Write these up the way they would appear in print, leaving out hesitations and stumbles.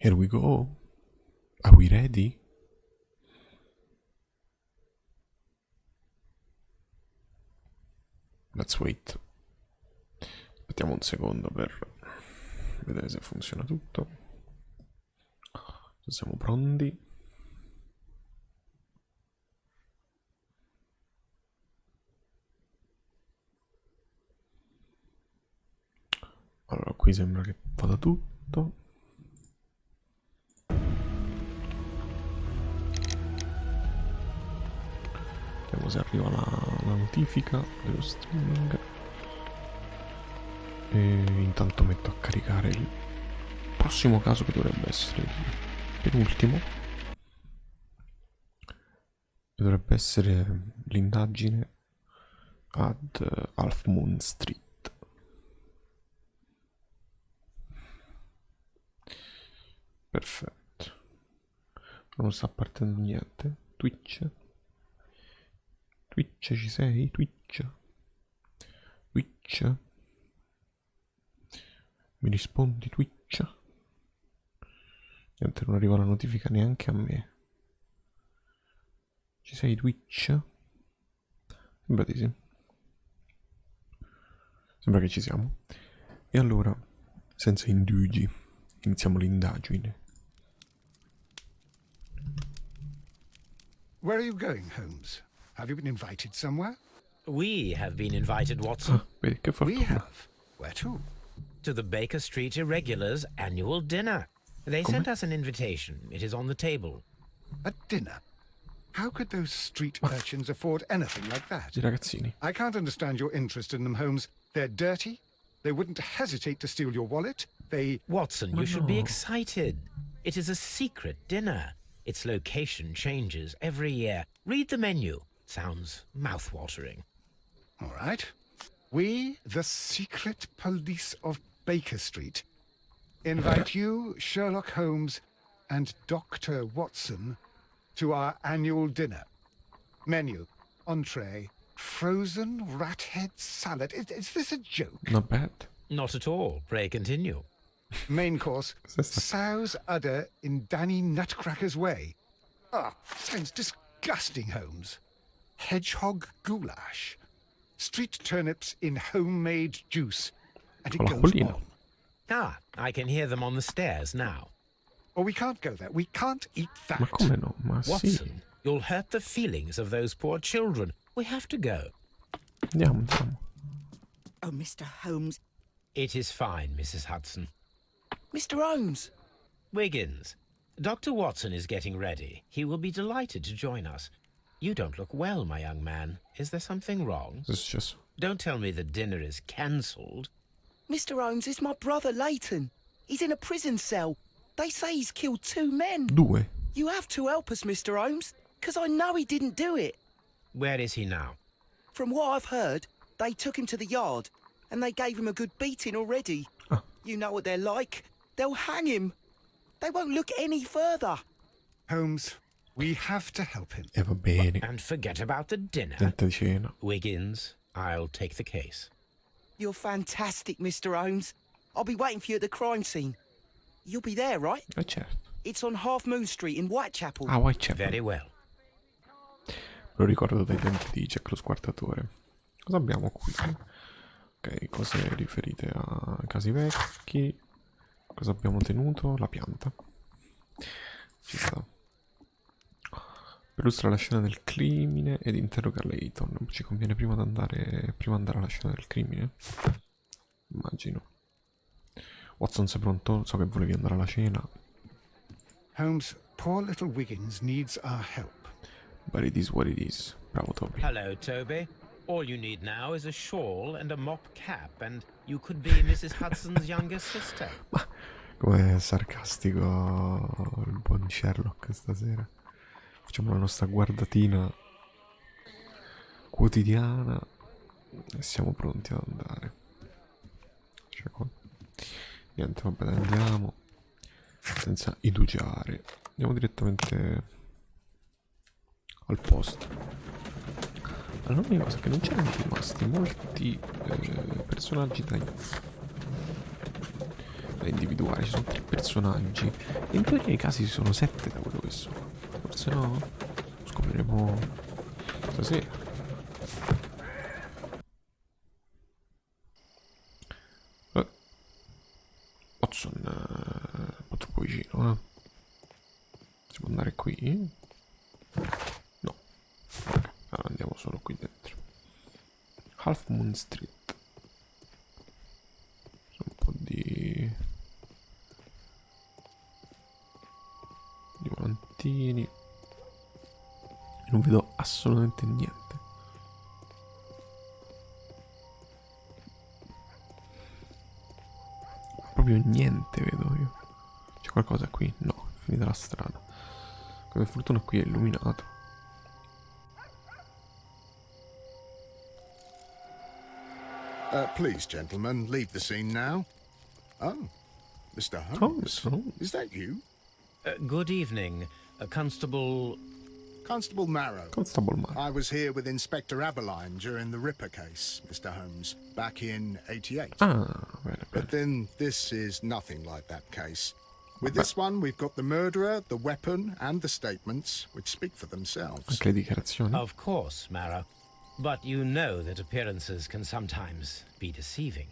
Here we go. Are we ready? Let's wait. Aspettiamo un secondo per vedere se funziona tutto. Se siamo pronti. Allora, qui sembra che vada tutto. Vediamo se arriva la notifica dello streaming. E intanto metto a caricare il prossimo caso, che dovrebbe essere il penultimo. E dovrebbe essere l'indagine ad Half Moon Street. Perfetto. Non sta partendo niente. Twitch, ci sei? Twitch? Mi rispondi, Twitch? Niente, non arriva la notifica neanche a me. Ci sei, Twitch? Sembra di sì. Sembra che ci siamo. E allora, senza indugi, iniziamo l'indagine. Where are you going, Holmes? Have you been invited somewhere? We have been invited, Watson. Vedi che We fortuna. have. Where to? To the Baker Street Irregulars' annual dinner. They Come? sent us an invitation. It is on the table. A dinner? How could those street urchins afford anything like that? I ragazzini. I can't understand your interest in them, Holmes. They're dirty. They wouldn't hesitate to steal your wallet. They... Watson, you should be no. excited. It is a secret dinner. Its location changes every year. Read the menu. Sounds mouth-watering. All right. We, the secret police of Baker Street, invite you, Sherlock Holmes, and Dr. Watson to our annual dinner. Menu, entree, frozen rat head salad. Is this a joke? Not bad. Not at all. Pray continue. Main course, Cos'è sta- sow's udder in Danny Nutcracker's way. Ah, sounds disgusting, Holmes. Hedgehog goulash. Street turnips in homemade juice. And it Con goes l'acquolina. on. Ah, I can hear them on the stairs now. Oh, we can't go there. We can't eat that. Ma come no? Ma sì. Watson, you'll hurt the feelings of those poor children. We have to go. Andiamo. Oh, Mr. Holmes. It is fine, Mrs. Hudson. Mr. Holmes. Wiggins, Dr. Watson is getting ready. He will be delighted to join us. You don't look well, my young man. Is there something wrong? Cosa è successo? Don't tell me the dinner is cancelled. Mr. Holmes is my brother, Leighton. He's in a prison cell. They say he's killed 2 men. 2. You have to help us, Mr. Holmes, because I know he didn't do it. Where is he now? From what I've heard, they took him to the yard, and they gave him a good beating already. Ah. You know what they're like. They'll hang him. They won't look any further. Holmes, we have to help him. E va bene. And forget about the dinner. Niente di cena. Wiggins, I'll take the case. You're fantastic, Mr. Holmes. I'll be waiting for you at the crime scene. You'll be there, right? Certo. It's on Half Moon Street in Whitechapel. Ah, Whitechapel. Very well. Lo ricordo dai tempi di Jack lo Squartatore. Cosa abbiamo qui? Ok, cose riferite a casi vecchi. Cosa abbiamo tenuto? La pianta. Ci sta. Illustra la scena del crimine ed interroga Leighton. Ci conviene prima andare alla scena del crimine? Immagino. Watson, sei pronto? So che volevi andare alla cena. Holmes, poor little Wiggins needs our help. But it is what it is. Bravo, Toby. Hello, Toby. All you need now is a shawl and a mop cap, and you could be Mrs. Hudson's younger sister. Ma com'è sarcastico il buon Sherlock stasera. Facciamo la nostra guardatina quotidiana e siamo pronti ad andare. Cioè, niente, vabbè, andiamo senza indugiare. Andiamo direttamente al posto. Allora, l'unica cosa è che non c'erano rimasti molti personaggi da individuare. Ci sono 3 personaggi. In teoria i casi sono 7 da quello che so. Forse no? Lo scopriremo stasera. Watson, un po' troppo vicino, Si può andare qui? No. Ok, allora andiamo solo qui dentro. Half Moon Street. Un po' di volantini. Non vedo assolutamente niente. Proprio niente vedo io. C'è qualcosa qui? No, è finita la strada. Come fortuna qui è illuminato. Please, gentlemen, leave the scene now. Oh, Mr. Oh, Holmes. Mr. Holmes. Is that you? Good evening, Constable... Constable Marrow. Constable Man. I was here with Inspector Aberline during the Ripper case, Mr. Holmes, back in 88. Ah, bene, bene. But then this is nothing like that case. With this one, we've got the murderer, the weapon, and the statements, which speak for themselves. Anche le dichiarazioni. Of course, Marrow. But you know that appearances can sometimes be deceiving.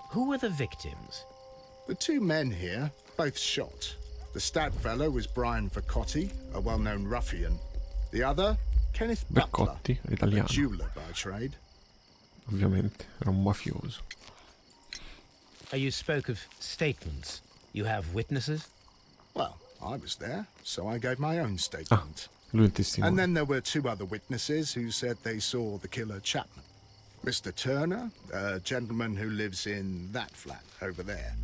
Who were the victims? The 2 men here, both shot. The stat fellow was Brian Vercotti, a well-known ruffian. The other, Kenneth Butler, Vercotti, a italiano, jeweler by trade. ovviamente. Era un mafioso. You spoke of statements. You have witnesses? Well, I was there, so I gave my own statement. Lui è il testimone. And then there were 2 other witnesses who said they saw the killer Chapman. Mr. Turner, a gentleman who lives in that flat over there.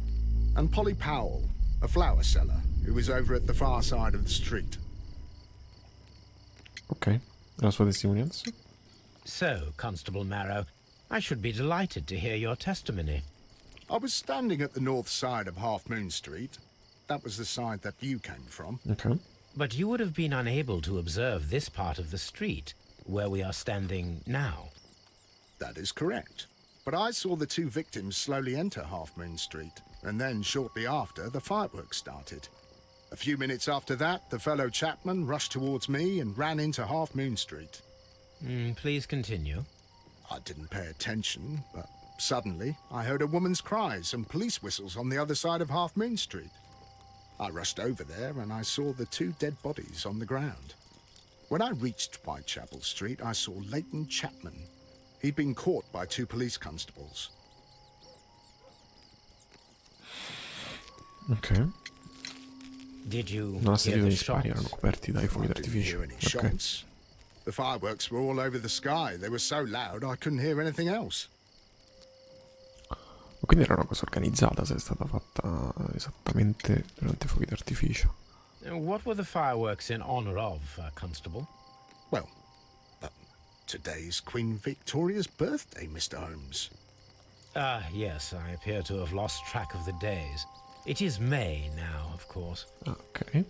And Polly Powell, a flower seller, who was over at the far side of the street. Ok, la sua testimonianza. So, Constable Marrow, I should be delighted to hear your testimony. I was standing at the north side of Half Moon Street. That was the side that you came from. Ok. But you would have been unable to observe this part of the street, where we are standing now. That is correct. But I saw the 2 victims slowly enter Half Moon Street, and then shortly after, the fireworks started. A few minutes after that, the fellow Chapman rushed towards me and ran into Half Moon Street. Please continue. I didn't pay attention, but suddenly I heard a woman's cries and police whistles on the other side of Half Moon Street. I rushed over there and I saw the 2 dead bodies on the ground. When I reached Whitechapel Street, I saw Leighton Chapman. He'd been caught by 2 police constables. Ok. Did you Non ha hear sentito the gli spari, erano shots? coperti dai fuochi I didn't d'artificio. hear any Ok. shots. The fireworks were all over the sky. They were so loud I couldn't hear anything else. Quindi era una cosa organizzata se è stata fatta esattamente durante i fuochi d'artificio. What were the fireworks in honor of, Constable? Well, today's Queen Victoria's birthday, Mr. Holmes. Yes, I appear to have lost track of the days. It is May now, of course. Ok.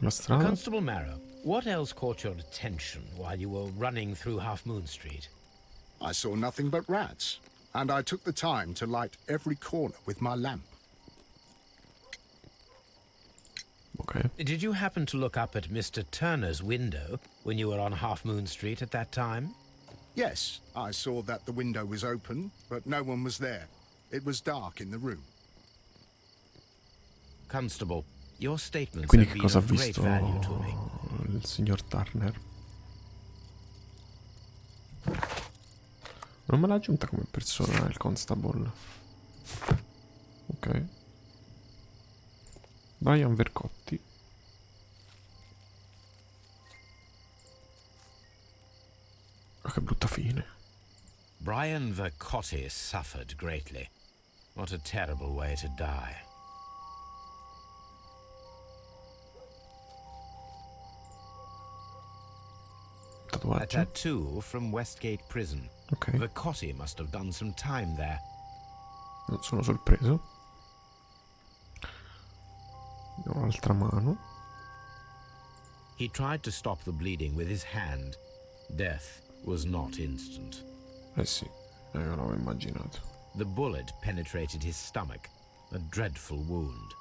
La strada. Constable Marrow, what else caught your attention while you were running through Half Moon Street? I saw nothing but rats, and I took the time to light every corner with my lamp. Ok. Did you happen to look up at Mr. Turner's window when you were on Half Moon Street at that time? Yes, I saw that the window was open, but no one was there. It was dark in the room. Constable, your statements Quindi have che been cosa ha of great visto value to me. il signor Turner? Non me l'ha aggiunta come persona il constable. Ok. Brian Vercotti. Oh, che brutta fine. Brian Vercotti suffered greatly. What a terrible way to die. A Tatuaggio. tattoo from Westgate Prison. Ok. Vercotti must have done some time there. Non sono sorpreso. Ho un'altra mano. He tried to stop the bleeding with his hand. Death was not instant. Eh sì, io l'avevo immaginato. The bullet penetrated his stomach, a dreadful wound.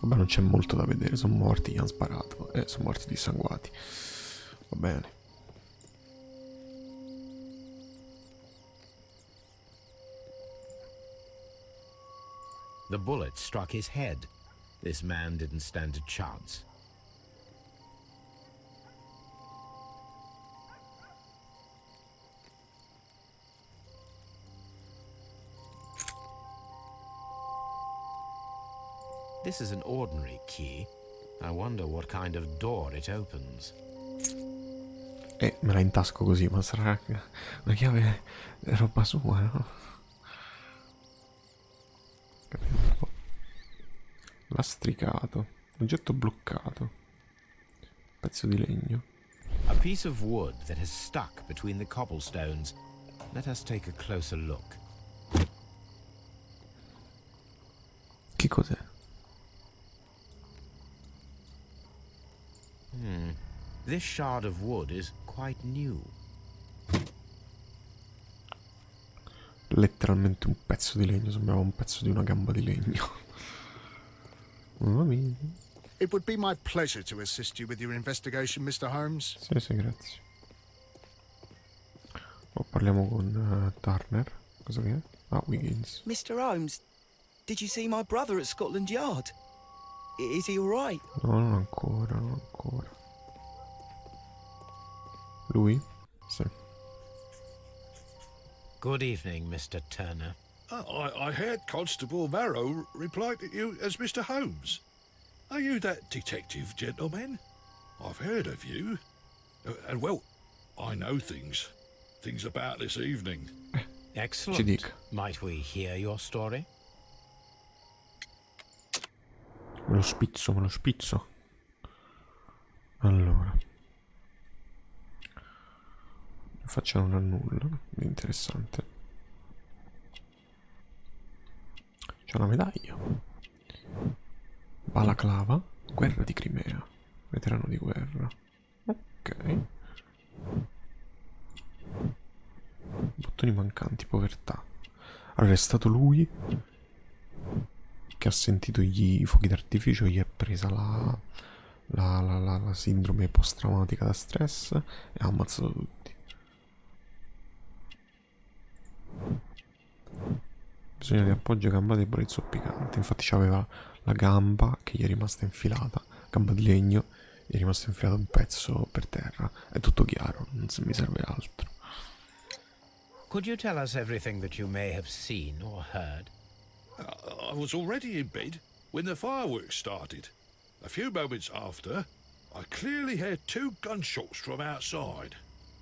Vabbè, non c'è molto da vedere, sono morti, gli hanno sparato. Sono morti dissanguati. Va bene. The bullet struck his head. This man didn't stand a chance. This is an ordinary key. I wonder what kind of door it opens. Me la intasco così, ma sarà una chiave roba sua, no? Capito un po'. Lastricato. Oggetto bloccato. Pezzo di legno. A piece of wood that has stuck between the cobblestones. Let us take a closer look. Che cos'è? This shard of wood is quite new. Letteralmente un pezzo di legno, sembrava un pezzo di una gamba di legno. Mamma mia. It would be my pleasure to assist you with your investigation, Mr. Holmes. Sì, sì, grazie. Parliamo con Turner. Cosa che è? Ah, Wiggins. Mr. Holmes, did you see my brother at Scotland Yard? Is he all right? No, non ancora, non ancora. Lui? Sì. Good evening, Mr. Turner. I heard Constable Marrow reply to you as Mr. Holmes. Are you that detective gentleman? I've heard of you. And well, I know things about this evening. Excellent. Ci dica. Might we hear your story? Me lo spizzo, me lo spizzo. Allora. Facciamo un annullo. Interessante. C'è una medaglia. Balaclava. Guerra di Crimea. Veterano di guerra. Ok. Bottoni mancanti, povertà. Allora è stato lui che ha sentito i fuochi d'artificio, gli è presa la sindrome post-traumatica da stress e ha ammazzato tutti. Bisogno di appoggio, gamba debole e zoppicante. Infatti c'aveva la gamba che gli è rimasta infilata, gamba di legno, gli è rimasto infilato un pezzo per terra. È tutto chiaro, non mi serve altro. Could you tell us everything that you may have seen or heard? I was already in bed when the fireworks started. A few moments after, I clearly heard 2 gunshots from outside.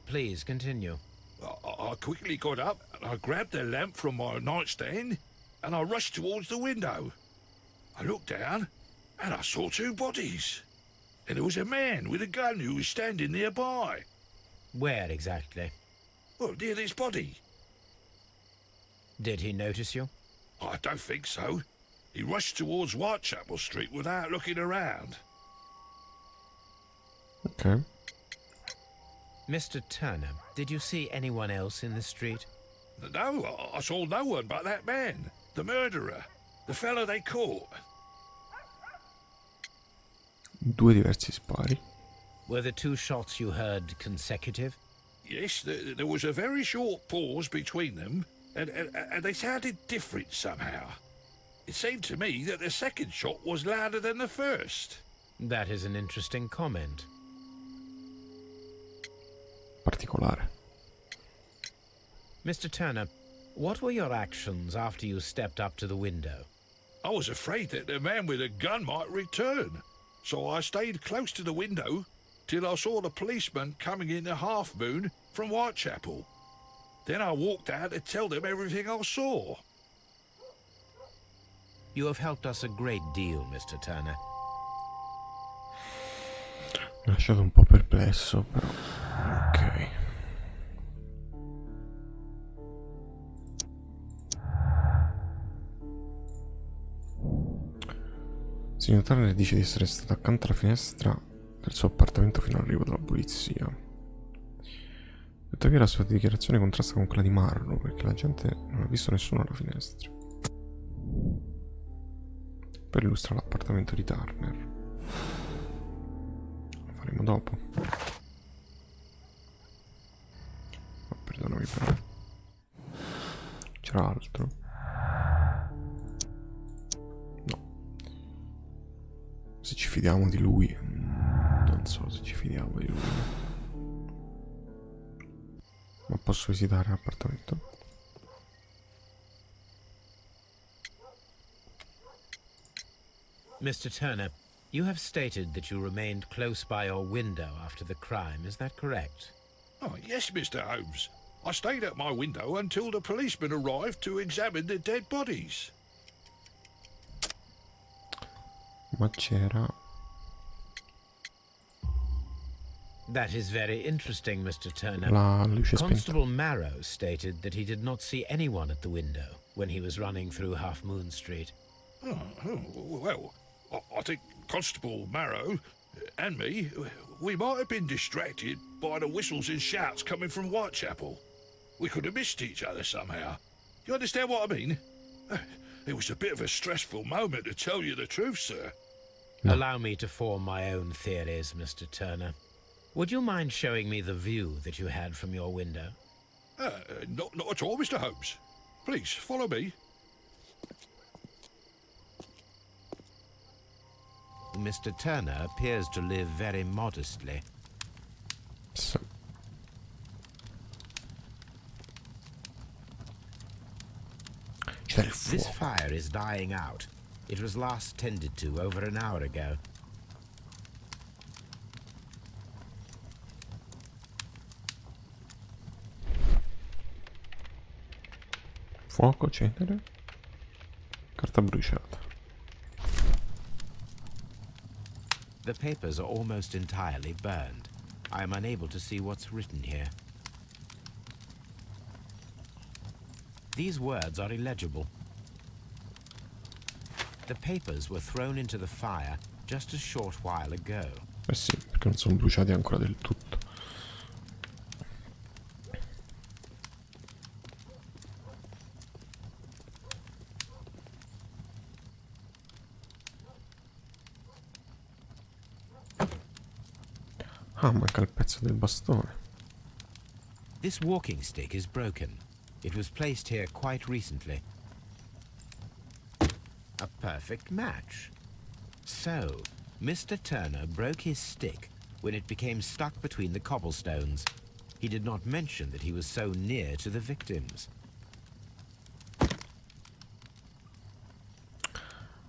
Please continue. I quickly got up and I grabbed the lamp from my nightstand and I rushed towards the window. I looked down and I saw 2 bodies. And there was a man with a gun who was standing nearby. Where exactly? Well, near this body. Did he notice you? I don't think so. He rushed towards Whitechapel Street without looking around. Ok. Mr. Turner, did you see anyone else in the street? No, I saw no one but that man, the murderer, the fellow they caught. 2 diversi spari. Were the 2 shots you heard consecutive? Yes, there was a very short pause between them, and they sounded different somehow. It seemed to me that the second shot was louder than the first. That is an interesting comment. Particolare. Mr. Turner, what were your actions after you stepped up to the window? I was afraid that the man with a gun might return, so I stayed close to the window till I saw the policeman coming in the Half Moon from Whitechapel. Then I walked out to tell them everything I saw. You have helped us a great deal, Mr. Turner. Mi ha lasciato un po' perplesso, però. Ok. Signor Turner dice di essere stato accanto alla finestra del suo appartamento fino all'arrivo della polizia. Tuttavia la sua dichiarazione contrasta con quella di Marlowe, perché la gente non ha visto nessuno alla finestra. Poi illustra l'appartamento di Turner. Lo faremo dopo. Oh, perdonami però. C'era altro? No. Se ci fidiamo di lui. Non so se ci fidiamo di lui. Ma posso visitare l'appartamento? Mr. Turner, you have stated that you remained close by your window after the crime, is that correct? Oh, yes, Mr. Holmes. I stayed at my window until the policeman arrived to examine the dead bodies. Ma c'era... That is very interesting, Mr. Turner. La luce spenta. Constable Marrow stated that he did not see anyone at the window when he was running through Half Moon Street. Well, I think Constable Marrow and me, we might have been distracted by the whistles and shouts coming from Whitechapel. We could have missed each other somehow. You understand what I mean? It was a bit of a stressful moment, to tell you the truth, sir. No. Allow me to form my own theories, Mr. Turner. Would you mind showing me the view that you had from your window? Not at all, Mr. Holmes. Please, follow me. Mr. Turner appears to live very modestly. So. C'è il This fuoco. fire is dying out. It was last tended to over an hour ago. Fuoco, cenere. Carta bruciata. The papers are almost entirely burned. I am unable to see what's written here. These words are illegible. The papers were thrown into the fire just a short while ago. Eh sì, perché non sono bruciati ancora del tutto. Ah, manca il pezzo del bastone. This walking stick is broken. It was placed here quite recently. A perfect match. So, Mr. Turner broke his stick when it became stuck between the cobblestones. He did not mention that he was so near to the victims.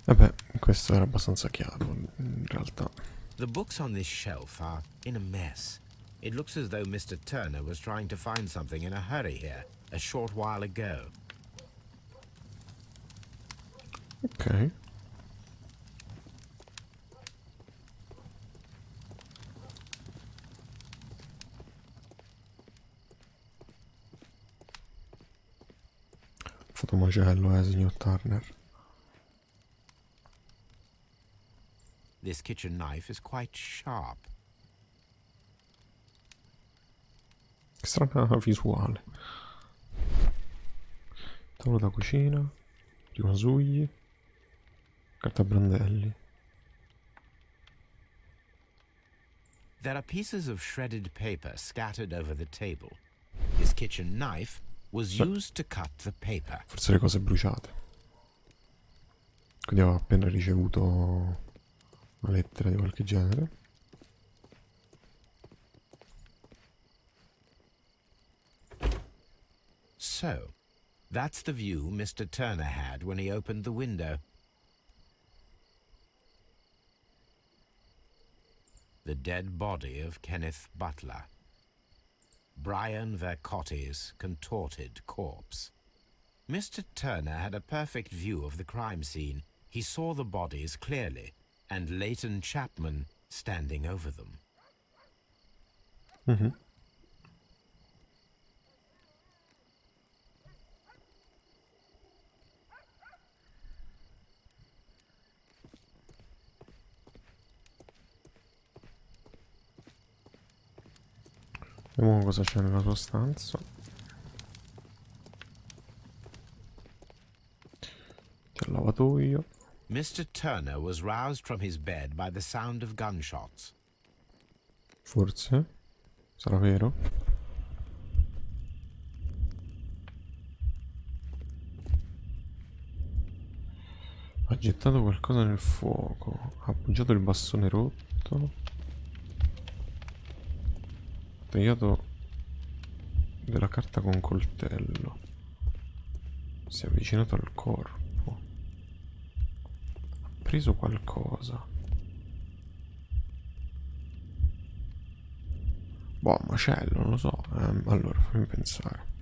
Vabbè, questo era abbastanza chiaro, in realtà. The books on this shelf are in a mess. It looks as though Mr. Turner was trying to find something in a hurry here a short while ago. Ok. Fotomacello, signor Turner. This kitchen knife is quite sharp. Strana visuale. Tavolo da cucina, rimasugli, cartabrandelli. There are pieces of shredded paper scattered over the table. This kitchen knife was used to cut the paper. Forse le cose bruciate. Quindi avevo appena ricevuto una lettera di qualche genere. So, that's the view Mr. Turner had when he opened the window. The dead body of Kenneth Butler. Brian Vercotti's contorted corpse. Mr. Turner had a perfect view of the crime scene. He saw the bodies clearly, and Leighton Chapman standing over them. Mhm. Vediamo cosa c'è nella sua stanza. C'è il lavatoio. Mr. Turner was roused from his bed by the sound of gunshots. Forse. Sarà vero? Ha gettato qualcosa nel fuoco. Ha appoggiato il bastone rotto. Ha tagliato della carta con coltello. Si è avvicinato al corpo. Ha preso qualcosa. Boh, macello, non lo so. Allora, fammi pensare.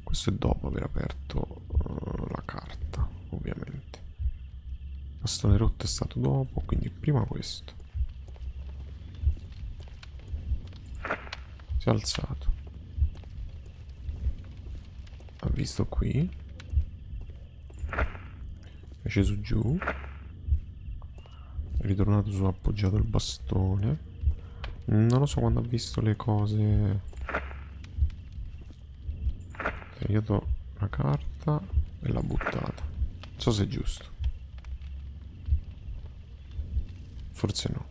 Questo è dopo aver aperto la carta, ovviamente. Il bastone rotto è stato dopo, quindi prima questo. Si è alzato. Ha visto qui. È sceso giù. È ritornato su, ha appoggiato il bastone. Non lo so, quando ha visto le cose. Ha tagliato la carta e l'ha buttata. Non so se è giusto. Forse no.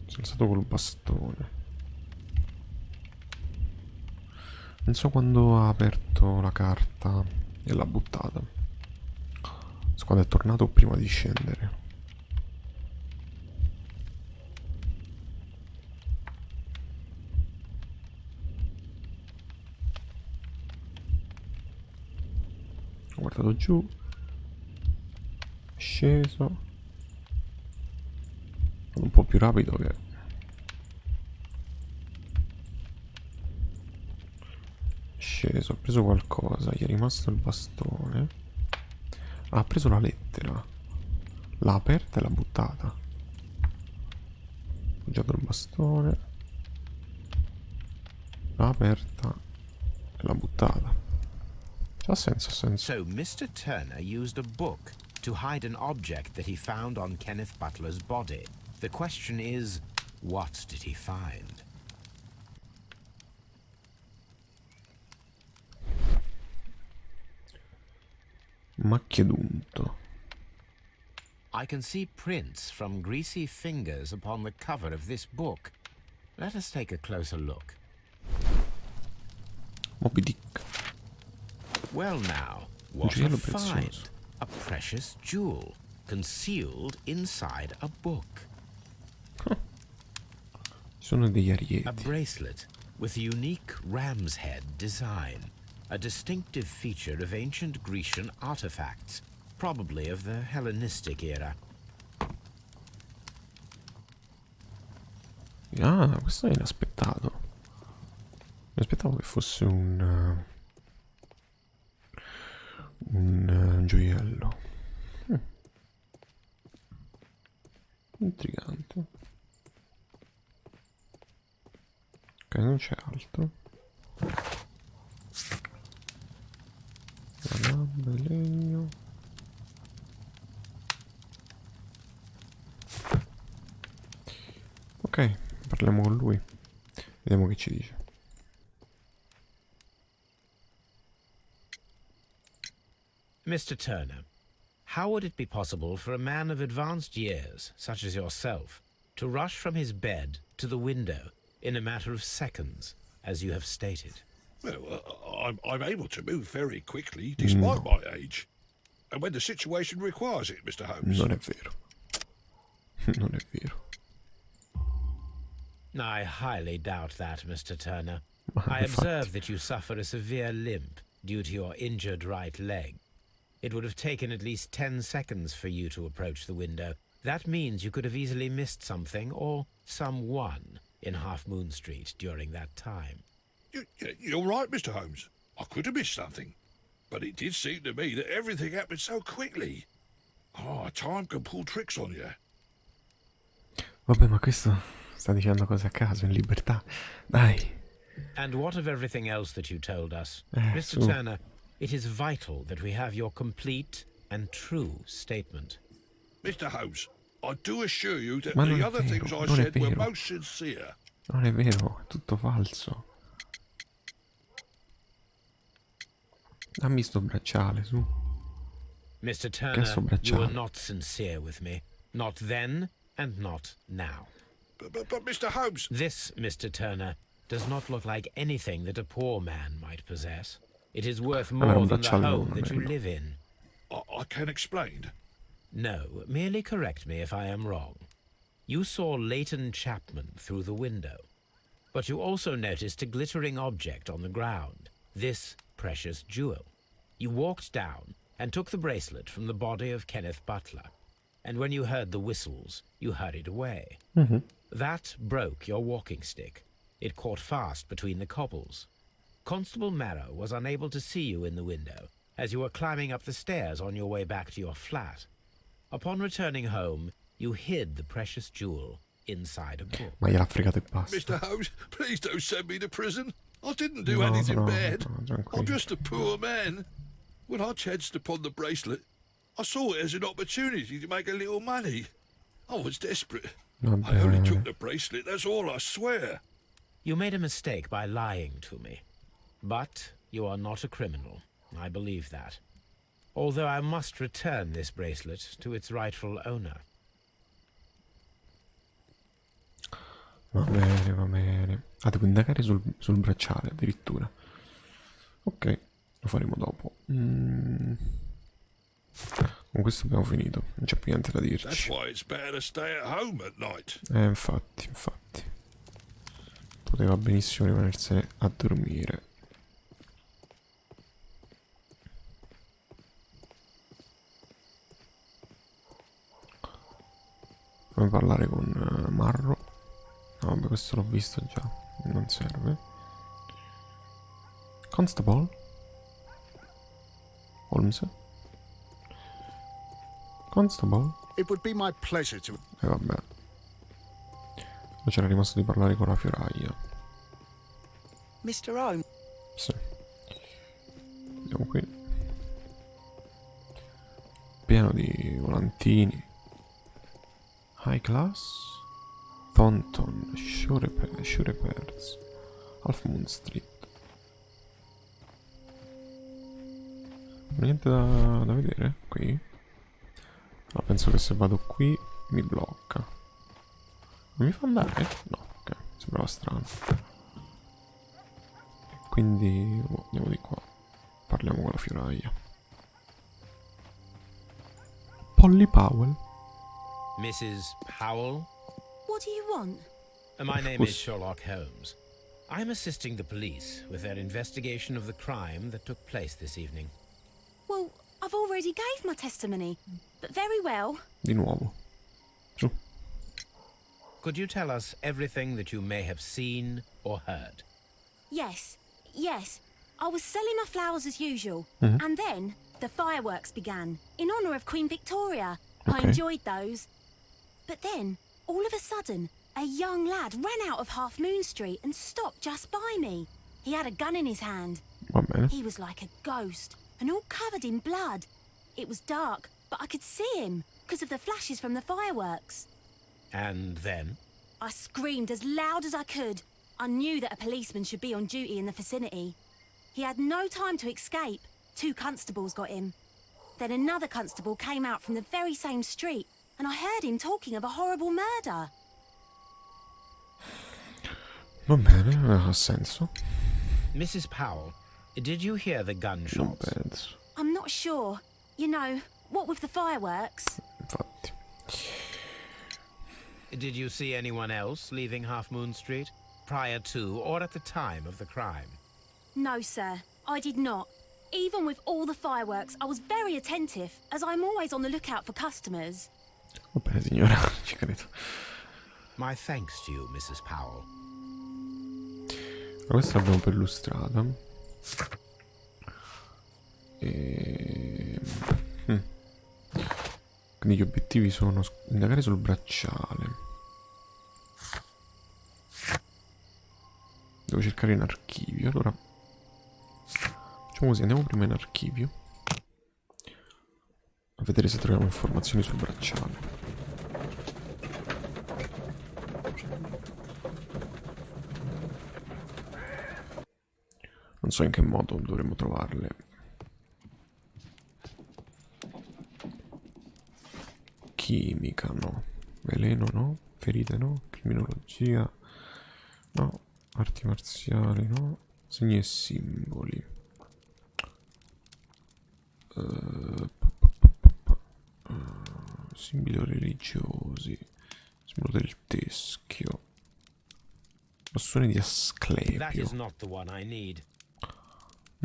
Si è alzato col bastone. Non so quando ha aperto la carta e l'ha buttata. So quando è tornato prima di scendere. Ho guardato giù. È sceso. Vado un po' più rapido che... È sceso, ha preso qualcosa. Gli è rimasto il bastone. Ha preso la lettera. L'ha aperta e l'ha buttata. Ha appoggiato il bastone. L'ha aperta e l'ha buttata. Ha senso, ha senso. So Mr. Turner used a book to hide an object that he found on Kenneth Butler's body. The question is, what did he find? Macchie d'unto. I can see prints from greasy fingers upon the cover of this book. Let us take a closer look. Moby Dick. Well now, what a Gioiello find. prezioso. A precious jewel concealed inside a book. Ci sono degli arieti. A bracelet with a unique ram's head design. A distinctive feature of ancient Grecian artifacts, probably of the Hellenistic era. Ah, questo è inaspettato. Mi aspettavo che fosse un gioiello. Intrigante. Ok, non c'è altro. La lama, il legno. Ok, parliamo con lui. Vediamo che ci dice. Mr. Turner, how would it be possible for a man of advanced years, such as yourself, to rush from his bed to the window in a matter of seconds, as you have stated? Well, I'm able to move very quickly, despite my age. And when the situation requires it, Mr. Holmes. Non è vero. Non è vero. I highly doubt that, Mr. Turner. Ma I infatti. observe that you suffer a severe limp due to your injured right leg. It would have taken at least 10 seconds for you to approach the window. That means you could have easily missed something or someone in Half Moon Street during that time. You're right, Mr. Holmes. I could have missed something. But it did seem to me that everything happened so quickly. Oh, time can pull tricks on you. Vabbè, ma questo sta dicendo cose a caso, in libertà. Dai. And what of everything else that you told us? Mr. Su. Turner, it is vital that we have your complete and true statement. Mr. Holmes, I do assure you that Ma non the è other vero, things I non è said were vero. most sincere. Non è vero, è tutto falso. Dammi sto bracciale, su. Mr. Che sto Turner, you were bracciale? not sincere with me. Not then, and not now. But Mr. Holmes, This, Mr. Turner, does not look like anything that a poor man might possess. It is worth Allora, more un than the bracciale home non that you bello. live in. I can explain. No, merely correct me if I am wrong. You saw Leighton Chapman through the window, but you also noticed a glittering object on the ground, this precious jewel. You walked down and took the bracelet from the body of Kenneth Butler, and when you heard the whistles, you hurried away. That broke your walking stick. It caught fast between the cobbles. Constable Marrow was unable to see you in the window as you were climbing up the stairs on your way back to your flat. Upon returning home, you hid the precious jewel inside a book. Ma gliel'ha fregato e basta. Mr. Holmes, please don't send me to prison. I didn't do No, anything no, bad. no, I'm tranquillo. just a poor man. When I chanced upon the bracelet, I saw it as an opportunity to make a little money. I was desperate. I only Vabbè. took the bracelet, that's all, I swear. You made a mistake by lying to me. But you are not a criminal. I believe that. Although I must return this bracelet to its rightful owner. Va bene, va bene. Ah, devo indagare sul bracciale addirittura. Ok, lo faremo dopo. Con questo abbiamo finito, non c'è più niente da That's dirci. why it's better to stay at home at night. Infatti. Poteva benissimo rimanersene a dormire. Fammi parlare con Marro. No, vabbè, questo l'ho visto già. Non serve. Constable? Holmes? Constable? It would be my pleasure to... E vabbè. Poi c'era rimasto di parlare con la fioraia. Mr. Holmes, Sì. Vediamo qui. Pieno di volantini. High class. Thornton. Sure Repairs. Half Moon Street. Niente da vedere qui. Allora, penso che se vado qui mi blocca. Non mi fa andare? No, ok, sembrava strano. Quindi andiamo di qua. Parliamo con la fioraia. Polly Powell. Mrs. Powell? What do you want? My name Who's- is Sherlock Holmes. I'm assisting the police with their investigation of the crime that took place this evening. Well, I've already gave my testimony, but very well. Di nuovo. Su. Could you tell us everything that you may have seen or heard? Yes. I was selling my flowers as usual, and then the fireworks began in honour of Queen Victoria. I Okay. enjoyed those. But then, all of a sudden, a young lad ran out of Half Moon Street and stopped just by me. He had a gun in his hand. Va bene. He was like a ghost, and all covered in blood. It was dark, but I could see him because of the flashes from the fireworks. And then? I screamed as loud as I could. I knew that a policeman should be on duty in the vicinity. He had no time to escape. 2 constables got him. Then another constable came out from the very same street, and I heard him talking of a horrible murder. Va bene, ha senso. Mrs. Powell, did you hear the Non gunshots? penso. I'm not sure. You know, what with the fireworks? Infatti. Did you see anyone else leaving Half Moon Street prior to or at the time of the crime? No, sir, I did not. Even with all the fireworks, I was very attentive, as I'm always on the lookout for customers. Va bene, signora, ci credo. My thanks to you, Mrs. Powell. Questa l'abbiamo perlustrata. E... Quindi gli obiettivi sono indagare sul bracciale. Devo cercare in archivio. Allora facciamo così, andiamo prima in archivio a vedere se troviamo informazioni sul bracciale. so in che modo dovremmo trovarle. Chimica, no. Veleno, no. Ferite, no. Criminologia, no. Arti marziali, no. Segni e simboli. Simboli religiosi. Simbolo del teschio. Bastone di That Asclepio. is not the one I need.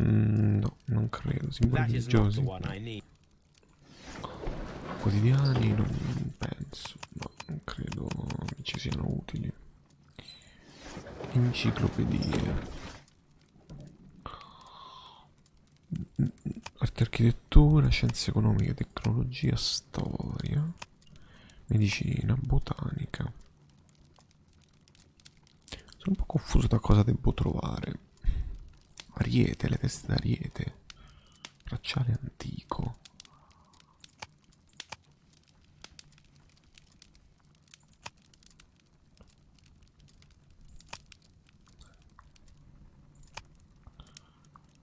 No, non credo. Simboli That is not the religiosi. one I need. Quotidiani non penso. No, non credo che ci siano utili. Enciclopedie. Arte e architettura, scienze economiche, tecnologia, storia, medicina, botanica. Sono un po' confuso da cosa devo trovare. Ariete, le teste d'ariete. Bracciale antico.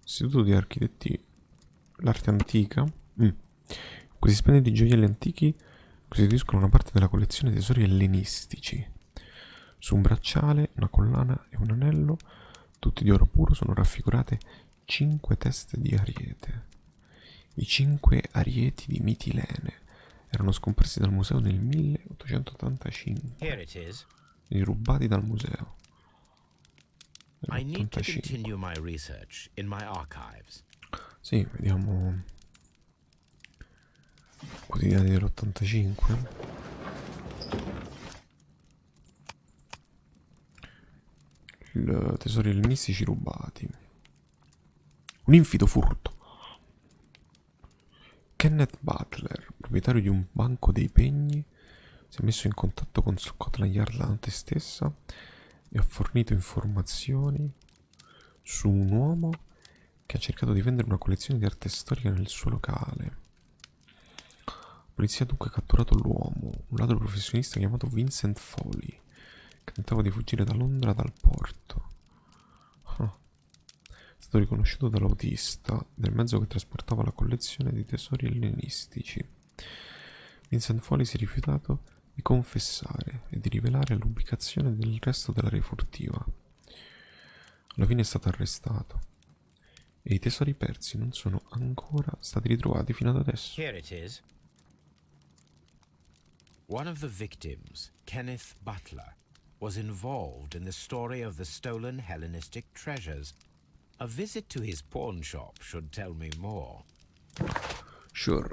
Istituto di architetti. L'arte antica. Questi splendidi gioielli antichi costituiscono una parte della collezione di tesori ellenistici. Su un bracciale, una collana e un anello, tutti di oro puro, sono raffigurate 5 teste di ariete. I 5 arieti di Mitilene erano scomparsi dal museo nel 1885. Here it is. Quindi rubati dal museo. I need to 85. continue my research in my archives. Sì, vediamo. Quotidiani dell'85. Tesori ellenistici rubati. Un infido furto. Kenneth Butler, proprietario di un banco dei pegni, si è messo in contatto con Scotland Yard la notte stessa e ha fornito informazioni su un uomo che ha cercato di vendere una collezione di arte storica nel suo locale. La polizia ha dunque catturato l'uomo, un ladro professionista chiamato Vincent Foley, che tentava di fuggire da Londra dal porto. È stato riconosciuto dall'autista del mezzo che trasportava la collezione di tesori ellenistici. Vincent Foley si è rifiutato di confessare e di rivelare l'ubicazione del resto dell'area furtiva. Alla fine è stato arrestato e i tesori persi non sono ancora stati ritrovati fino ad adesso. Here it is. One of the victims, Kenneth Butler, was involved in the story of the stolen Hellenistic treasures. A visit to his pawn shop should tell me more. Sure.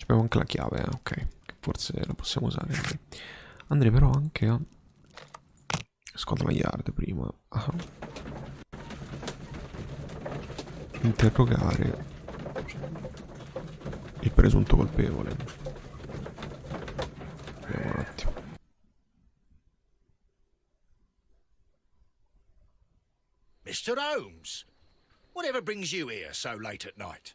Abbiamo anche la chiave, ok. Che forse la possiamo usare. Andrei però anche a Scotland Yard prima. Interrogare il presunto colpevole. Vediamo un attimo. Mr. Holmes, whatever brings you here so late at night?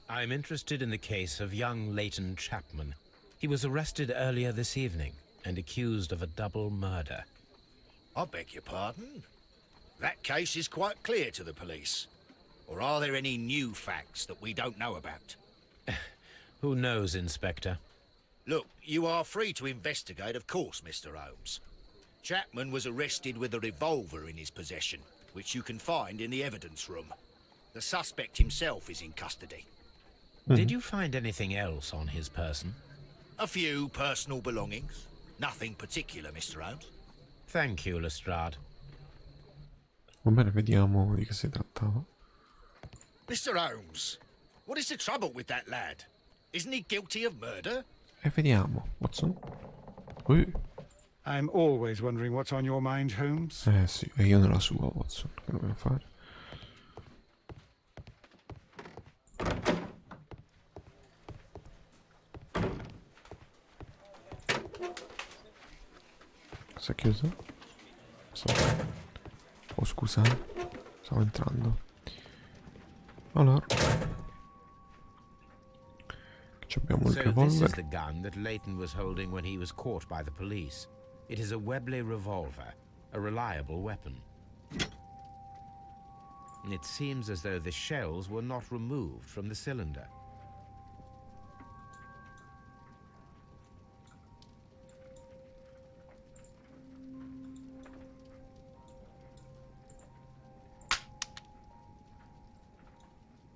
I'm interested in the case of young Leighton Chapman. He was arrested earlier this evening and accused of a double murder. I beg your pardon? That case is quite clear to the police. Or are there any new facts that we don't know about? Who knows, Inspector? Look, you are free to investigate, of course, Mr. Holmes. Chapman was arrested with a revolver in his possession, which you can find in the evidence room. The suspect himself is in custody. Did you find anything else on his person? A few personal belongings. Nothing particular, Mr. Holmes. Thank you, Lestrade. Va bene, vediamo di che si trattava. Mr. Holmes, what is the trouble with that lad? Isn't he guilty of murder? E vediamo, Watson. I'm always wondering what's on your mind, Holmes. Sì, e io nella sua, Watson. Che dobbiamo fare? Si è chiuso? Oh, scusa, stavo entrando. Allora, ci abbiamo il So this revolver. is the gun that Leighton was holding when he was caught by the police. It is a Webley revolver, a reliable weapon. It seems as though the shells were not removed from the cylinder.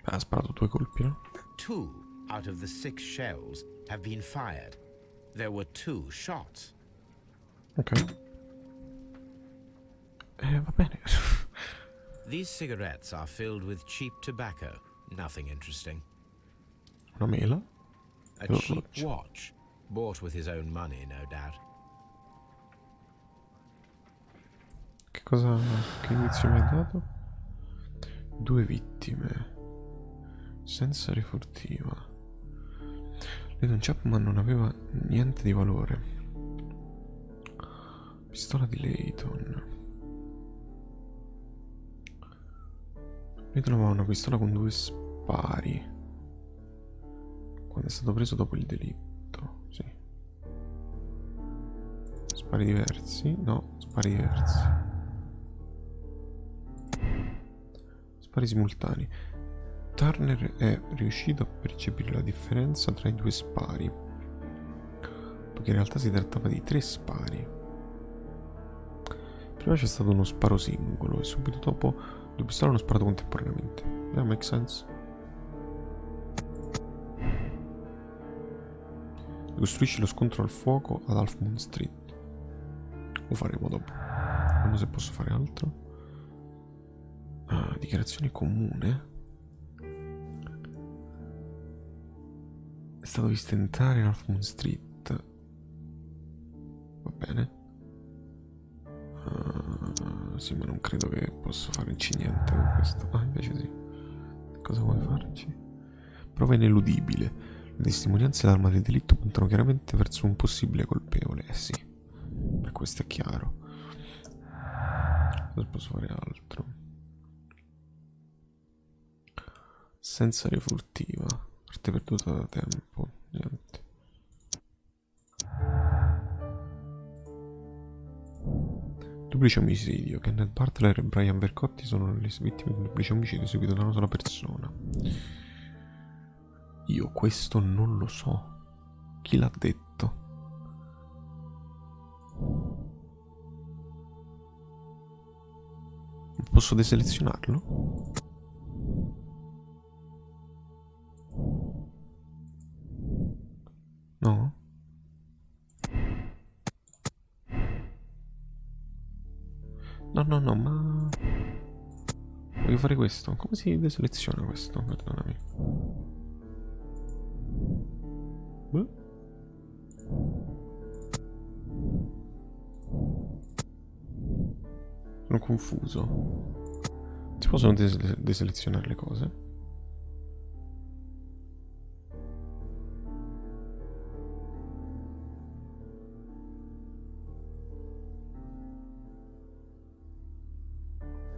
Ha sparato 2 colpi, no? 2 out of the 6 shells have been fired. There were 2 shots. Ok. Va bene. These cigarettes are filled with cheap tobacco. Nothing interesting. Una mela. A Oh, cheap watch. watch, bought with his own money, no doubt. Che cosa... Che inizio mi ha dato? 2 vittime. Senza rifurtiva. Leighton Chapman non aveva niente di valore. Pistola di Leighton. Leighton aveva una pistola con 2 spari. Quando è stato preso dopo il delitto. Sì. Spari diversi? No, spari diversi. Spari simultanei. Turner è riuscito a percepire la differenza tra i 2 spari, poiché in realtà si trattava di 3 spari. Prima c'è stato uno sparo singolo e subito dopo 2 pistole hanno sparato contemporaneamente. Yeah, make sense. Ricostruisci lo scontro al fuoco ad Half Moon Street. Lo faremo dopo. Vediamo se posso fare altro. Dichiarazione comune. È stato visto entrare in Half Moon Street. Va bene. Sì, ma non credo che posso farci niente con questo. Ah, invece sì. Cosa vuoi farci? Prova ineludibile. Le testimonianze d'arma del delitto puntano chiaramente verso un possibile colpevole. Eh sì. Per questo è chiaro. Cosa posso fare altro? Senza refurtiva. Parte perduta da tempo. Niente. Duplice omicidio. Kenneth Butler e Brian Vercotti sono le vittime di un duplice omicidio eseguito da una sola persona. Io questo non lo so. Chi l'ha detto? Posso deselezionarlo? No? No, ma... Voglio fare questo. Come si deseleziona questo? Perdonami. Beh. Sono confuso. Si possono deselezionare le cose?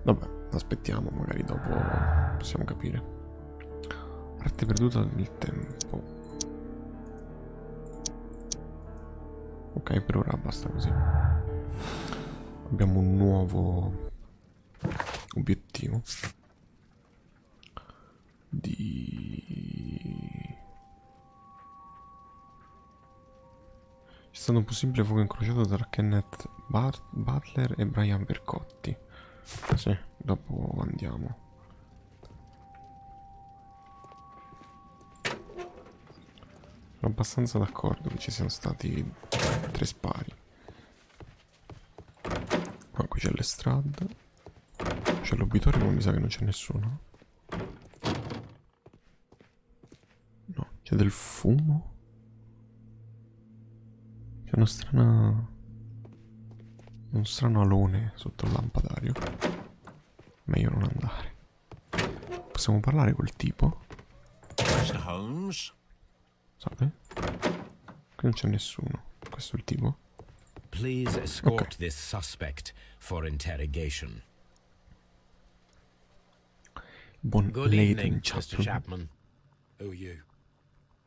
Vabbè, aspettiamo, magari dopo possiamo capire. Arte perduta del tempo. Ok, per ora basta così. Abbiamo un nuovo obiettivo C'è stato un possibile fuoco incrociato tra Kenneth Butler e Brian Vercotti. Sì, dopo andiamo. Sono abbastanza d'accordo che ci siano stati 3 spari. Ma qui c'è l'estrada. C'è l'obitorio, ma mi sa che non c'è nessuno. No, c'è del fumo. C'è una strana... un strano alone sotto il lampadario. Meglio non andare. Possiamo parlare col tipo? Mr. Holmes? Salve? Qui non c'è nessuno. Questo è il tipo? Please escort Okay. this suspect for interrogation. Buon Good Leighton evening, Mr. Chapman. Chapman. Who are you?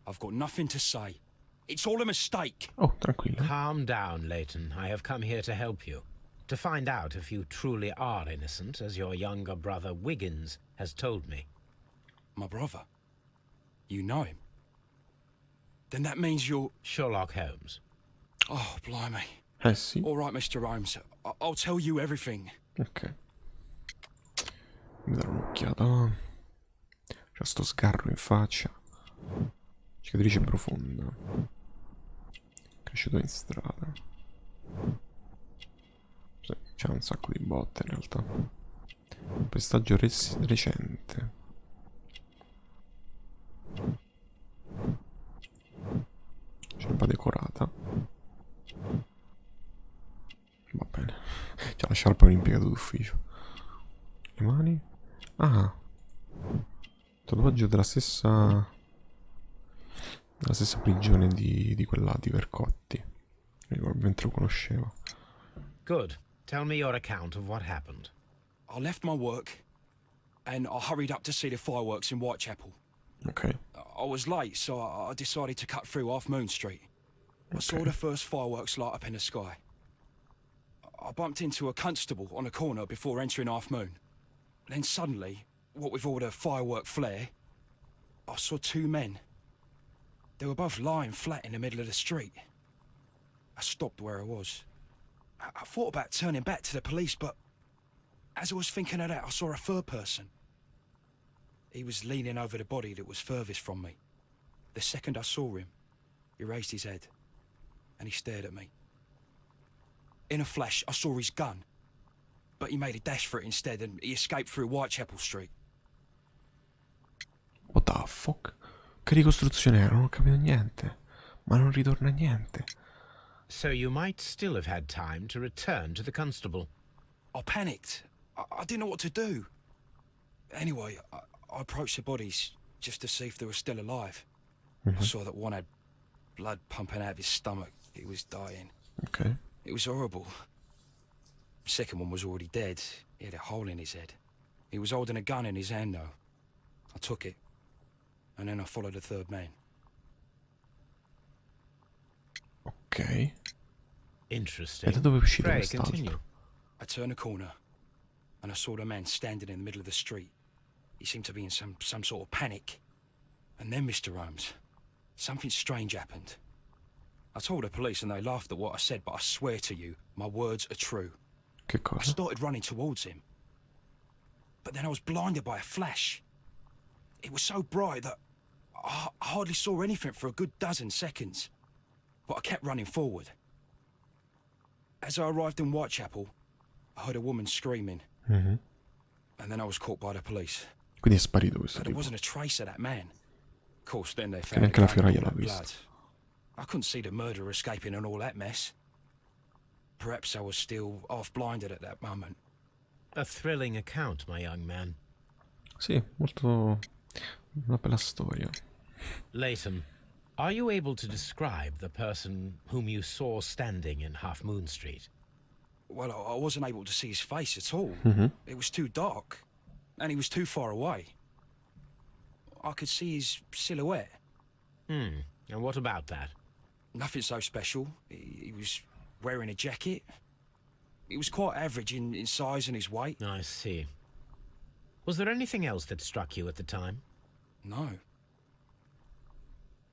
I've got nothing to say. It's all a mistake. Oh, tranquillo. Calm down, Leighton. I have come here to help you. to find out if you truly are innocent, as your younger brother Wiggins has told me. My brother? You know him? Then that means you're... Sherlock Holmes. Oh, blimey. Eh sì. All right, Mr. Holmes. I'll tell you everything. Ok. Mi darò un'occhiata. C'è sto sgarro in faccia. Cicatrice profonda. Cresciuto in strada. Sì, c'è un sacco di botte in realtà. Pestaggio recente. Sciarpa decorata. Va bene. C'è la sciarpa di un impiegato d'ufficio. Le mani? Ah. Tatuaggio della stessa prigione di quella di Vercotti. Probabilmente lo conoscevo. Good. Tell me your account of what happened. I left my work, and I hurried up to see the fireworks in Whitechapel. Ok. I was late, so I decided to cut through Half Moon Street. I saw the first fireworks light up in the sky. I bumped into a constable on a corner before entering Half Moon. Then suddenly, what with all the firework flare, I saw two men. They were both lying flat in the middle of the street. I stopped where I was. I thought about turning back to the police, but as I was thinking of that, I saw a third person. He was leaning over the body that was furthest from me. The second I saw him, he raised his head, and he stared at me. In a flash, I saw his gun, but he made a dash for it instead, and he escaped through Whitechapel Street. What the fuck? Che ricostruzione era? Non ho capito niente. Ma non ritorna niente. So you might still have had time to return to the constable. I panicked. I didn't know what to do. Anyway, I approached the bodies just to see if they were still alive. I saw that one had blood pumping out of his stomach. He was dying. Ok. It was horrible. The second one was already dead. He had a hole in his head. He was holding a gun in his hand, though. I took it, and then I followed the third man. Ok. Interesting. E da dove è uscito Pray, quest'altro? continue. I turned a corner, and I saw the man standing in the middle of the street. He seemed to be in some sort of panic. And then, Mr. Holmes, something strange happened. I told the police and they laughed at what I said, but I swear to you, my words are true. Che I cosa? started running towards him. But then I was blinded by a flash. It was so bright that I hardly saw anything for a good dozen seconds. But I kept running forward. As I arrived in Whitechapel, I heard a woman screaming. And then I was caught by the police. Quindi è sparito questo But there tipo. wasn't a trace of that man. Of course, then they Che found neanche la the gun and fioraia all l'ha that vista. blood. I couldn't see the murderer escaping and all that mess. Perhaps I was still half-blinded at that moment. A thrilling account, my young man. Sì, molto... una bella storia. Leighton, are you able to describe the person whom you saw standing in Half Moon Street? Well, I wasn't able to see his face at all. It was too dark, and he was too far away. I could see his silhouette. And what about that? Nothing so special. He was wearing a jacket. He was quite average in size and his weight. I see. Was there anything else that struck you at the time? No.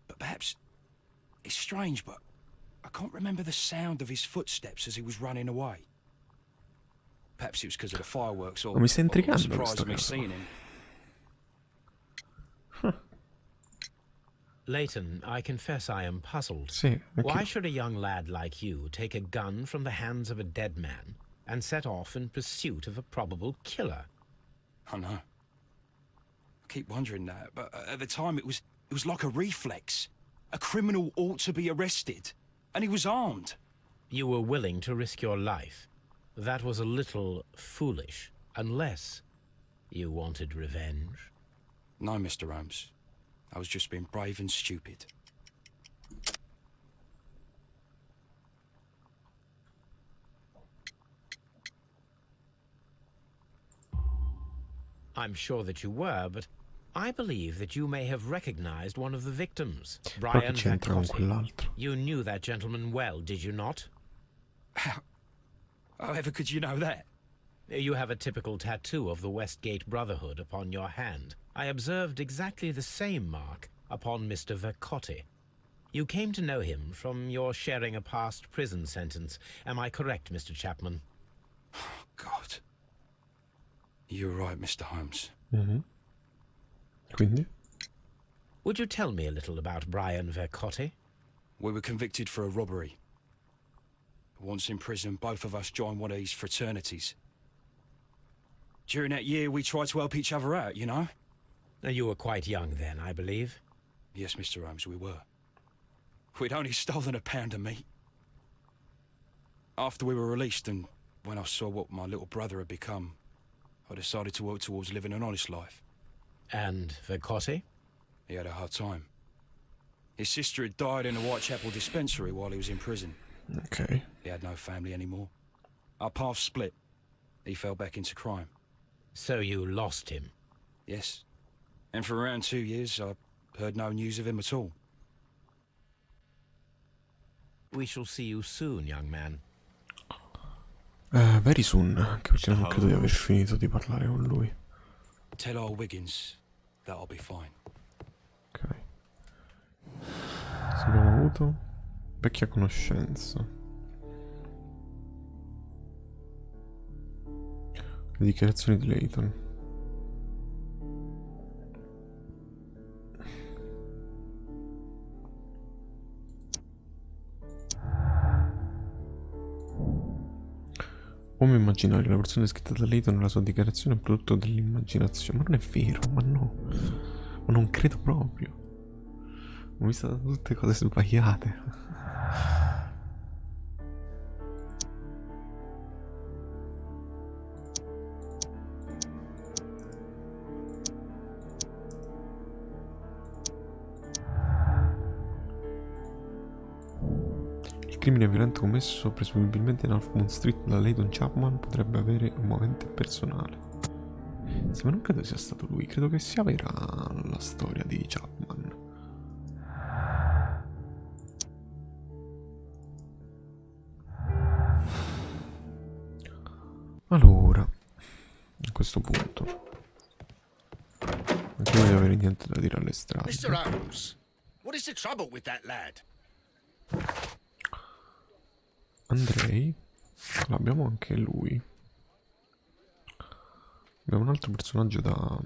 But perhaps... It's strange, but I can't remember the sound of his footsteps as he was running away. Perhaps it was because of the fireworks or... Ma mi sta intrigando or surprised questo me caso. seeing him. Leighton, I confess I am puzzled. Sì, Why anche... should a young lad like you take a gun from the hands of a dead man and set off in pursuit of a probable killer? I know. I keep wondering that, but at the time it was like a reflex. A criminal ought to be arrested, and he was armed. You were willing to risk your life. That was a little foolish, unless you wanted revenge. No, Mr. Holmes. I was just being brave and stupid. I'm sure that you were, but I believe that you may have recognized one of the victims, Però che Brian c'entra con Vercotti. quell'altro? You knew that gentleman well, did you not? However could you know that? You have a typical tattoo of the Westgate Brotherhood upon your hand. I observed exactly the same mark upon Mr. Vercotti. You came to know him from your sharing a past prison sentence. Am I correct, Mr. Chapman? God. You're right, Mr. Holmes. Quindi? Would you tell me a little about Brian Vercotti? We were convicted for a robbery. Once in prison, both of us joined one of these fraternities. During that year, we tried to help each other out, you know? You were quite young then, I believe. Yes, Mr. Holmes, we were. We'd only stolen a pound of meat. After we were released, and when I saw what my little brother had become, I decided to work towards living an honest life. And Vercotti? He had a hard time. His sister had died in a Whitechapel dispensary while he was in prison. Ok. He had no family anymore. Our paths split. He fell back into crime. So you lost him? Yes. And for around 2 years, I heard no news of him at all. We shall see you soon, young man. Very soon, anche perché non credo di aver finito di parlare con lui. Tell old Wiggins that I'll be fine. Ok. Cosa abbiamo avuto? Vecchia conoscenza. Le dichiarazioni di Layton. Uomo immaginario, la versione scritta da Layton nella sua dichiarazione è prodotto dell'immaginazione. Ma non è vero, ma no. Ma non credo proprio. Ho visto tutte cose sbagliate. Il crimine violento commesso presumibilmente in Half Moon Street da Layton Chapman potrebbe avere un movente personale. Sì, ma non credo sia stato lui, credo che sia vera la storia di Chapman. Allora, a questo punto non credo di avere niente da dire alle strade. Mr. Holmes, what is the trouble with that lad? Andrei, abbiamo anche lui. Abbiamo un altro personaggio da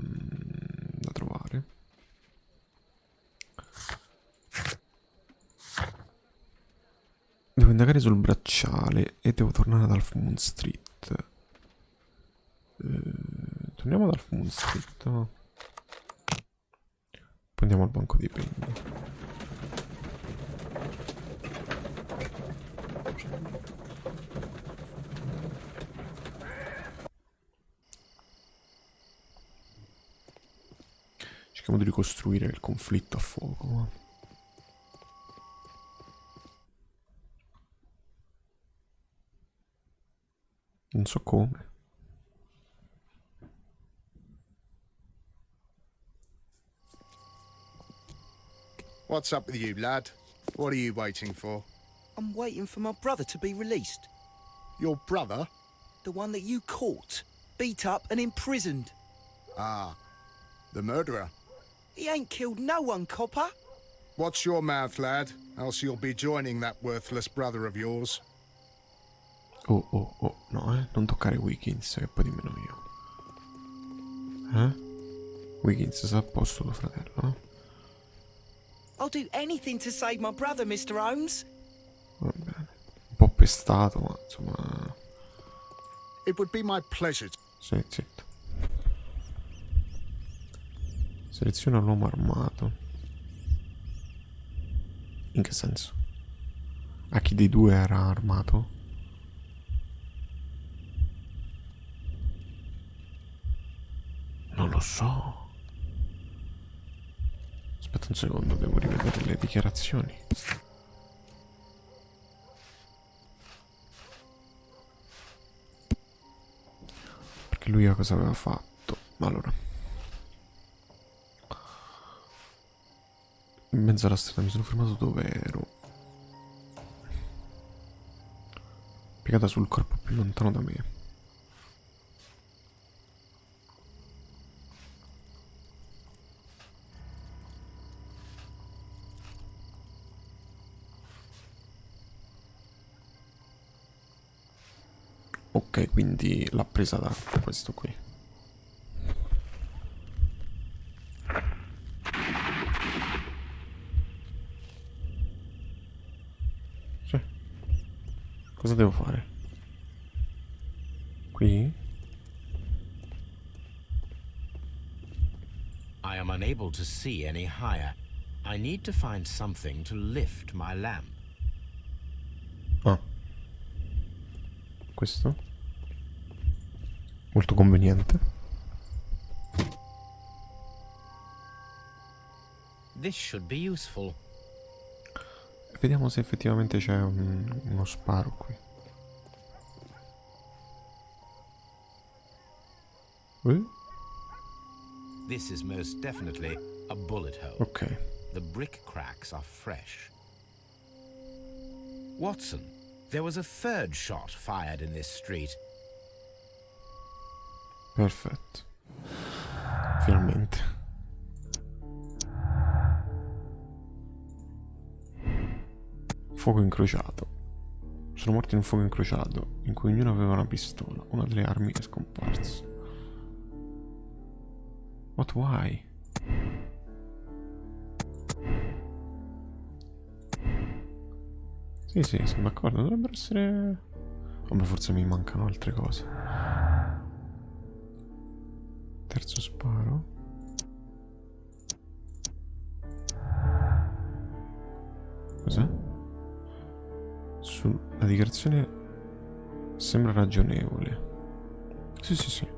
trovare. Devo indagare sul bracciale e devo tornare ad Half Moon Street. Torniamo ad Half Moon Street. Poi andiamo al banco dei pegni. Cerchiamo di ricostruire il conflitto a fuoco. Non so come. What's up with you, lad? What are you waiting for? I'm waiting for my brother to be released. Your brother? The one that you caught, beat up and imprisoned. Ah, the murderer. He ain't killed no one, copper. Watch your mouth, lad, else you'll be joining that worthless brother of yours. Oh, no, non toccare Wiggins, che poi dimmelo io. Wiggins, sta a posto tuo fratello, I'll do anything to save my brother, Mr. Holmes. Va bene. Un po' pestato, ma insomma... It would be my pleasure. Sì, zitto. Seleziona l'uomo armato. In che senso? A chi dei due era armato? Non lo so. Aspetta un secondo, devo rivedere le dichiarazioni. Perché lui a cosa aveva fatto? Allora. In mezzo alla strada mi sono fermato dove ero. piegata sul corpo più lontano da me. Ok, quindi l'ha presa da questo qui. Sì. Cosa devo fare? Qui? I am unable to see any higher. I need to find something to lift my lamp. Ah. Questo? Molto conveniente. This should be useful. Vediamo se effettivamente c'è uno sparo qui. This is most definitely a bullet hole. Ok. The brick cracks are fresh. Watson, there was a third shot fired in this street. Perfetto. Finalmente. Fuoco incrociato. Sono morti in un fuoco incrociato in cui ognuno aveva una pistola. Una delle armi è scomparsa. What, why? Sì, sì, sono d'accordo. Dovrebbero essere... Vabbè, forse mi mancano altre cose. Terzo sparo. Cos'è? La dichiarazione sembra ragionevole. Sì, sì, sì.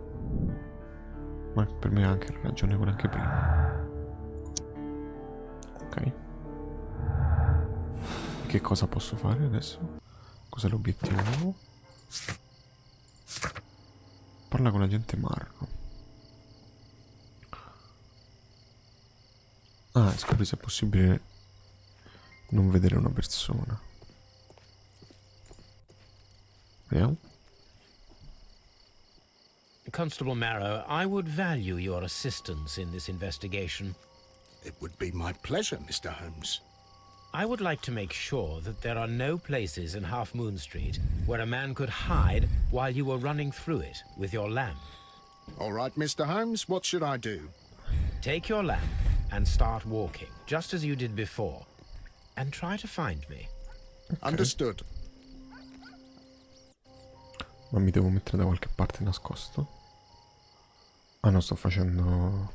Ma per me è anche ragionevole anche prima. Ok. Che cosa posso fare adesso? Cos'è l'obiettivo nuovo? Parla con l'agente Marco. Ah, scopri se è possibile non vedere una persona. Vediamo. Constable Marrow, I would value your assistance in this investigation. It would be my pleasure, Mr. Holmes. I would like to make sure that there are no places in Half Moon Street where a man could hide while you were running through it with your lamp. All right, Mr. Holmes, what should I do? Take your lamp and start walking, just as you did before, and try to find me. Okay. Understood. Ma mi devo mettere da qualche parte nascosto? Ah no, sto facendo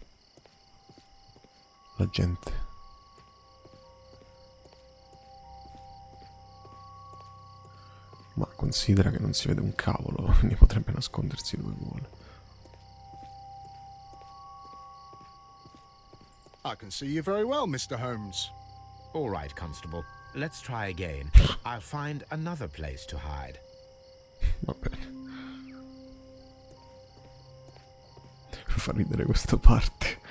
l'agente. Ma considera che non si vede un cavolo, quindi potrebbe nascondersi dove vuole. I can see you very well, Mr. Holmes. All right, Constable. Let's try again. I'll find another place to hide. Va bene. Fa ridere questa parte.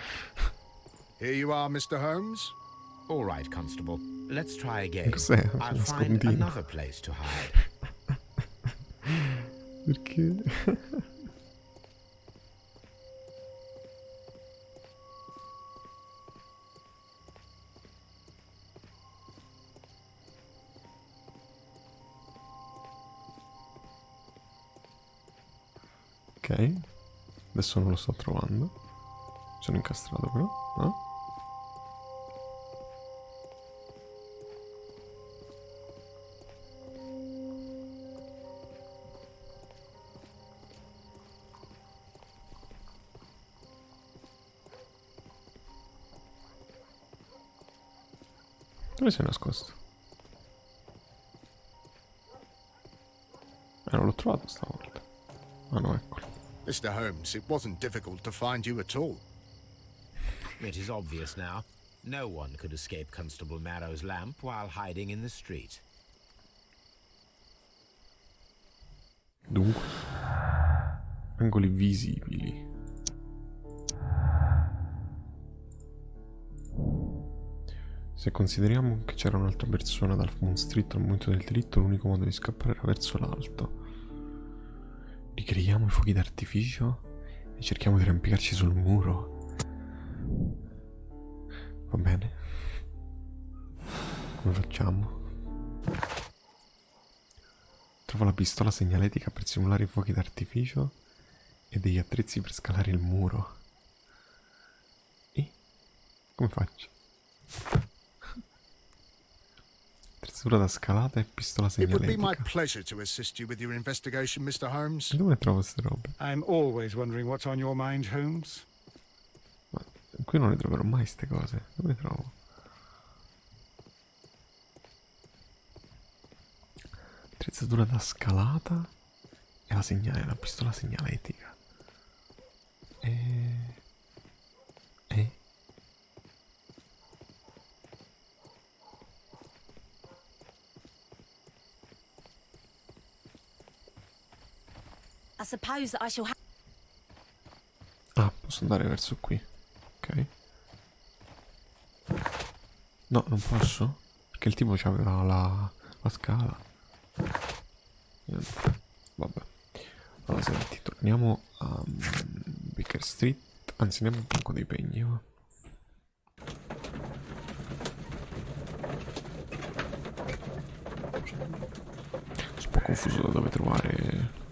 Here you are, Mr. Holmes. All right, Constable. Let's try again. Cos'è? I'll find Nascondino. another place to hide. Perché? Ok. Adesso non lo sto trovando. Sono incastrato però. No? Dove sei nascosto? Non l'ho trovato stavolta. Ah no, eccolo. Mr. Holmes, it wasn't difficult to find you at all. It is obvious now. No one could escape Constable Marrow's lamp while hiding in the street. Dunque, angoli visibili. Se consideriamo che c'era un'altra persona dal Moon Street al momento del delitto, l'unico modo di scappare era verso l'alto. ricreiamo i fuochi d'artificio e cerchiamo di arrampicarci sul muro. Va bene? Come facciamo? Trovo la pistola segnaletica per simulare i fuochi d'artificio e degli attrezzi per scalare il muro. E come faccio? Attrezzatura da scalata e pistola It would be my segnaletica. pleasure to assist you with your investigation, Mr. Holmes. Dove trovo queste robe? I'm always wondering what's on your mind, Holmes. Ma qui non le troverò mai queste cose. Dove le trovo? Attrezzatura da scalata e la pistola segnaletica. E... I suppose that I shall have. Ah, posso andare verso qui. Ok. No, non posso. Perché il tipo c'aveva la scala. Niente. Vabbè. Allora, senti, torniamo a Baker Street. Anzi, andiamo al banco dei pegni. Va. Sono un po' confuso da dove trovare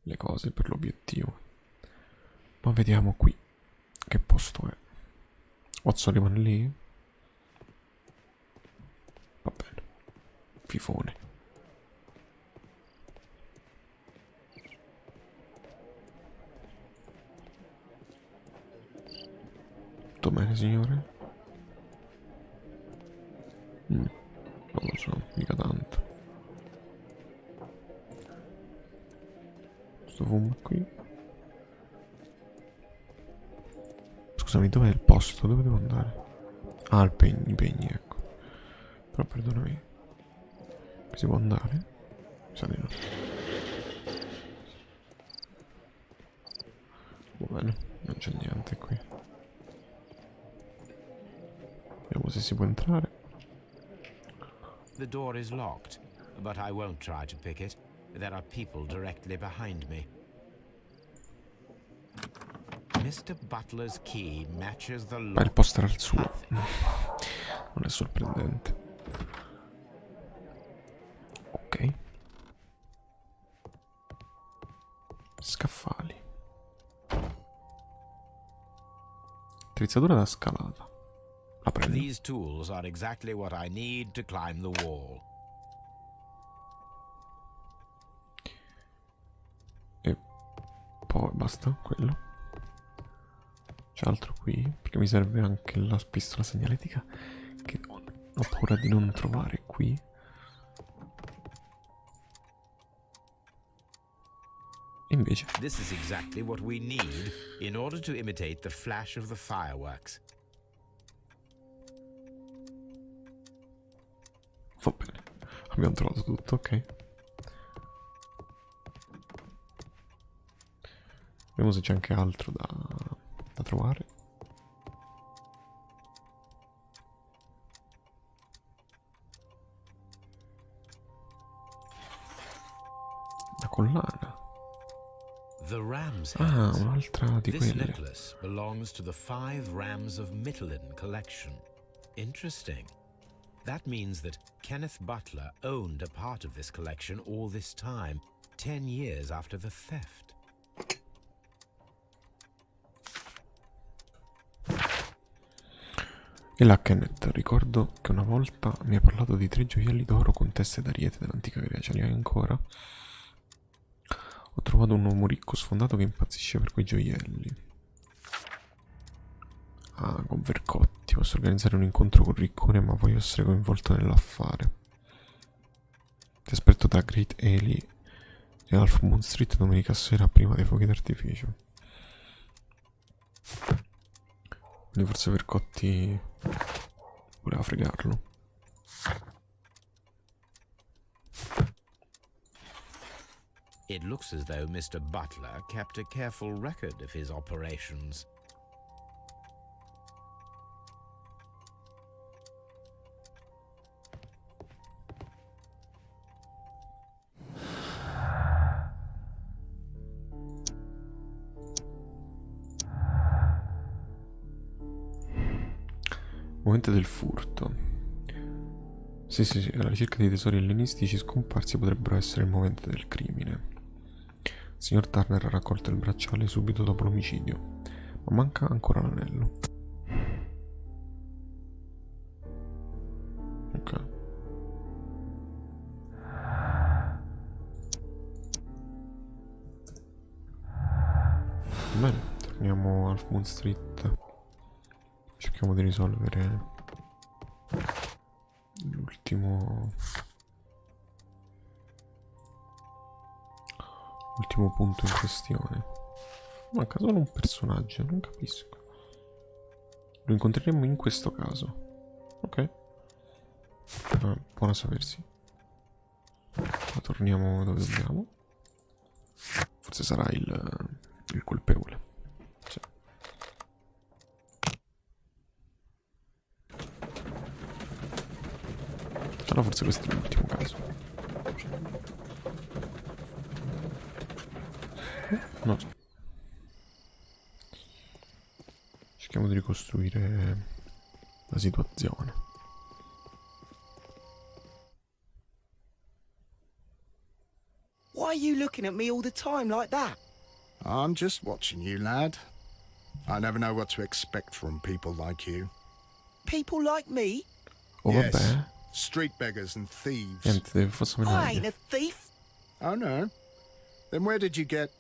le cose per l'obiettivo. Ma vediamo qui che posto è. Watson rimane lì? Va bene. Fifone. Tutto bene, signore? Non lo so, mica tanto. Sto fumo qui. Scusami, dov'è il posto? Dove devo andare? Ah, i pegni, ecco. Però perdonami. Qui si può andare? Mi sa di no. Va bene, non c'è niente qui. Vediamo se si può entrare. The door is locked, but I won't try to pick it. There are people directly behind me. Mr. Butler's key matches the Ma il lock. posto era il suo. Non è sorprendente. Ok. Scaffali. Attrezzatura da scalata. La prendo. These tools are exactly what I need to climb the wall. E poi basta quello. C'è altro qui? Perché mi serve anche la pistola segnaletica che ho paura di non trovare qui. E invece This is exactly what we need in order to imitate the flash of the fireworks. va bene. Abbiamo trovato tutto, ok. Vediamo se c'è anche altro da trovare. La collana. The ram's Ah, heads. un'altra di This quelle. necklace belongs to the 5 Rams of Mittelin collection. Interesting. That means that Kenneth Butler owned a part of this collection all this time, 10 years after the theft. E là, Kenneth, ricordo che una volta mi hai parlato di 3 gioielli d'oro con teste d'ariete dell'antica Grecia. Li hai ancora? Ho trovato un uomo ricco sfondato che impazzisce per quei gioielli. Ah, con Vercotti. Posso organizzare un incontro con Riccone, ma voglio essere coinvolto nell'affare. Ti aspetto da Great Eli e Half Moon Street domenica sera prima dei fuochi d'artificio. Quindi forse Vercotti voleva fregarlo. It looks as though Mr. Butler kept a careful record of his operations. Momento del furto. Sì, alla ricerca dei tesori ellenistici scomparsi potrebbero essere il momento del crimine. Il signor Turner ha raccolto il bracciale subito dopo l'omicidio, ma manca ancora l'anello. Ok. Bene, torniamo a Half Moon Street. Cerchiamo di risolvere l'ultimo punto in questione. Manca solo un personaggio, non capisco. Lo incontreremo in questo caso. Ok. Buona sapersi. Ma torniamo dove dobbiamo. Forse sarà il colpevole. Sì. Allora forse questo è l'ultimo caso. Non so. Cerchiamo di ricostruire la situazione. Why are you looking at me all the time like that? I'm just watching you, lad. I never know what to expect from people like you. People like me? Oh Yes, vabbè. street beggars and thieves. Niente, deve fosse meno I ain't a thief. Oh, no? Then where did you get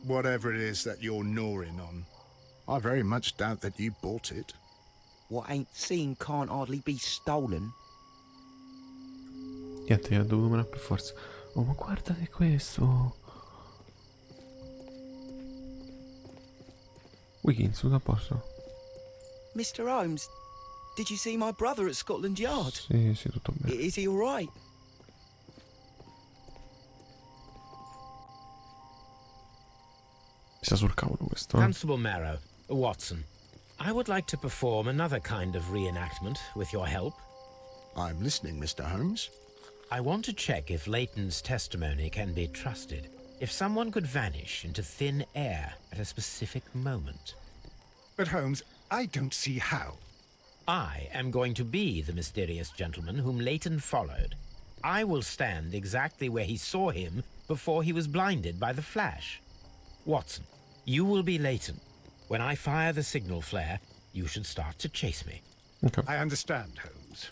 whatever it is that you're gnawing on? I very much doubt that you bought it. What ain't seen can't hardly be stolen. Niente, ho dovuto menare per forza. Oh, ma guardate questo. Wiggins, tutto a posto? Mr. Holmes, did you see my brother at Scotland Yard? Sì, tutto bene. Is he all right? Mi sta sul cavolo questo, eh? Constable Marrow, Watson, I would like to perform another kind of reenactment with your help. I'm listening, Mr. Holmes. I want to check if Leighton's testimony can be trusted. If someone could vanish into thin air at a specific moment. But Holmes, I don't see how. I am going to be the mysterious gentleman whom Leighton followed. I will stand exactly where he saw him before he was blinded by the flash. Watson, you will be Leighton. When I fire the signal flare, you should start to chase me. Ok. I understand, Holmes.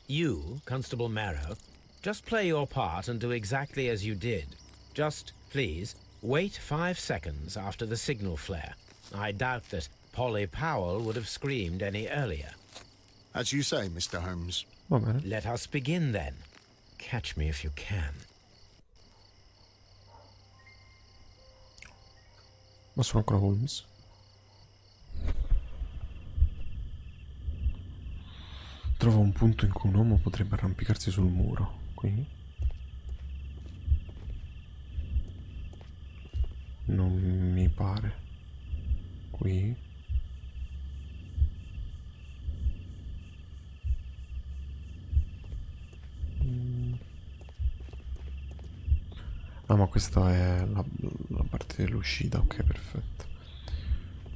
You, Constable Marrow, just play your part and do exactly as you did. Just, please, wait 5 seconds after the signal flare. I doubt that Polly Powell would have screamed any earlier. As you say, Mr. Holmes. Va bene. Let us begin then. Catch me if you can. Ma sono ancora Holmes. Trova un punto in cui un uomo potrebbe arrampicarsi sul muro. Qui. Non mi pare. Qui. Ah, ma questa è la parte dell'uscita, ok, perfetto.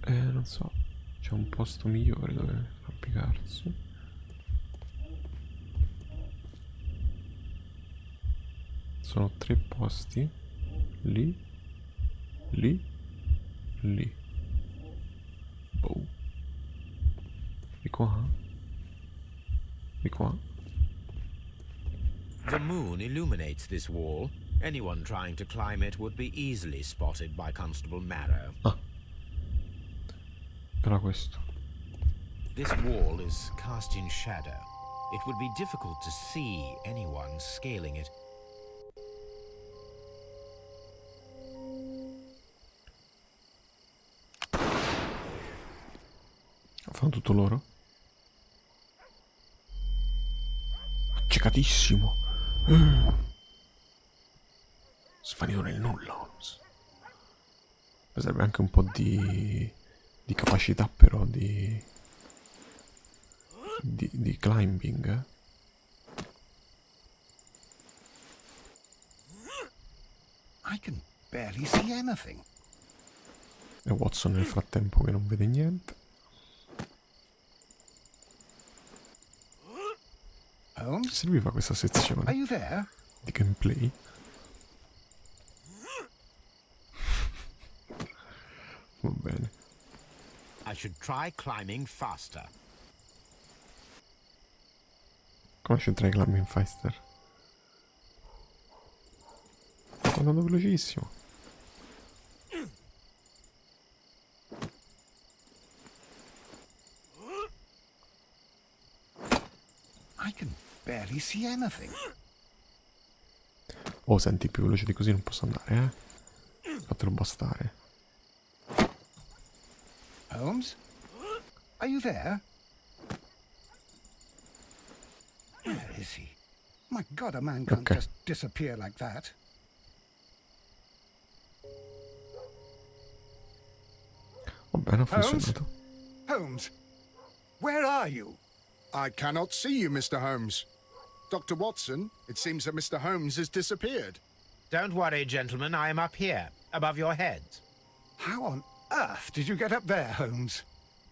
Non so, c'è un posto migliore dove arrampicarsi. Sono 3 posti. Lì. Lì. Lì. Boh. Di qua. Di qua. The moon illuminates this wall. Anyone trying to climb it would be easily spotted by Constable Marrow. Ah. Era questo. This wall is cast in shadow. It would be difficult to see anyone scaling it. Fanno tutto loro? Accecatissimo. Svanito nel nulla, Holmes. Serve anche un po' di capacità, però, di climbing, eh? I can barely see anything. E Watson nel frattempo che non vede niente. Holmes? Serviva questa Are sezione you there? di gameplay. Va bene. I should try climbing faster. Come c'entra i climbing faster? Sto andando velocissimo. I can barely see anything. Oh, senti, più veloce di così non posso andare, eh? Fatelo bastare. Holmes? Are you there? Where is he? My God, a man can't Okay. just disappear like that. Va bene, ha Holmes? funzionato. Holmes, where are you? I cannot see you, Mr. Holmes. Dr. Watson, it seems that Mr. Holmes has disappeared. Don't worry, gentlemen, I am up here, above your heads. How on earth did you get up there, Holmes?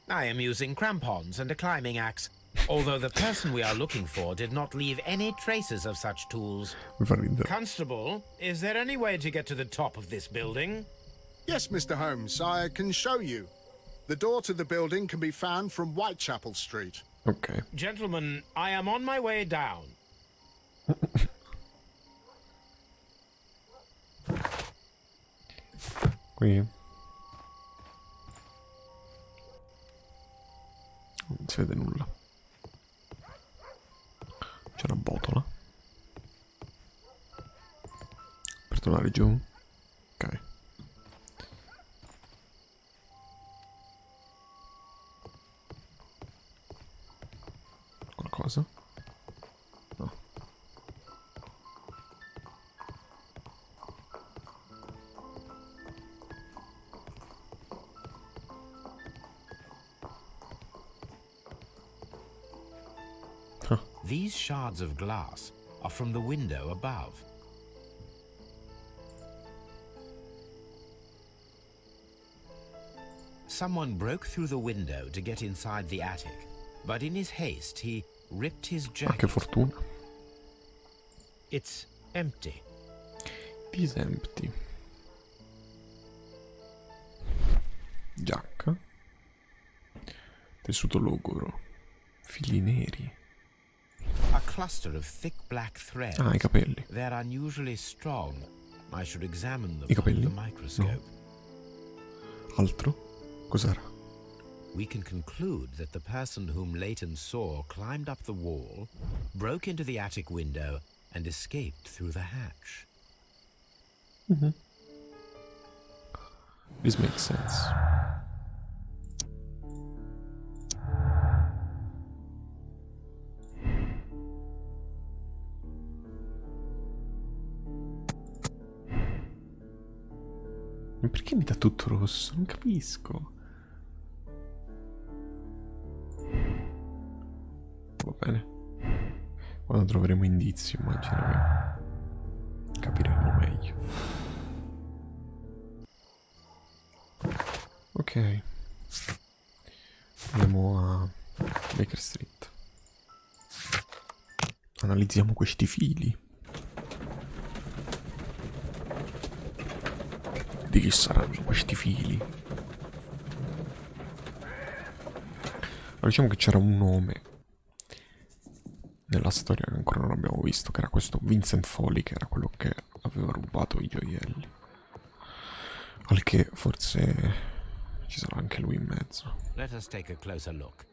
I am using crampons and a climbing axe, although the person we are looking for did not leave any traces of such tools. Mi fa ridere. Constable, is there any way to get to the top of this building? Yes, Mr. Holmes, I can show you. The door to the building can be found from Whitechapel Street. Ok. Gentlemen, I am on my way down. Qui non si vede nulla. C'è una botola per tornare giù. Ok. Qualcosa? No. These shards of glass are from the window above. Someone broke through the window to get inside the attic, but in his haste he ripped his Ah, che jacket. fortuna. It's empty. It is empty. Giacca. Tessuto logoro. Fili neri. A cluster of thick black threads. Ah, i capelli. They're unusually strong. I should examine them I capelli? under the microscope. Altro? Cos'era? We can conclude that the person whom Leighton saw climbed up the wall, broke into the attic window, and escaped through the hatch. This makes sense. Ma perché mi dà tutto rosso? Non capisco. Va bene. Quando troveremo indizi, immagino che capiremo meglio. Ok. Andiamo a Baker Street. Analizziamo questi fili. Di chi saranno questi fili? Allora, diciamo che c'era un nome nella storia che ancora non abbiamo visto, che era questo Vincent Foley, che era quello che aveva rubato i gioielli. Al che forse ci sarà anche lui in mezzo. Let us take a closer look.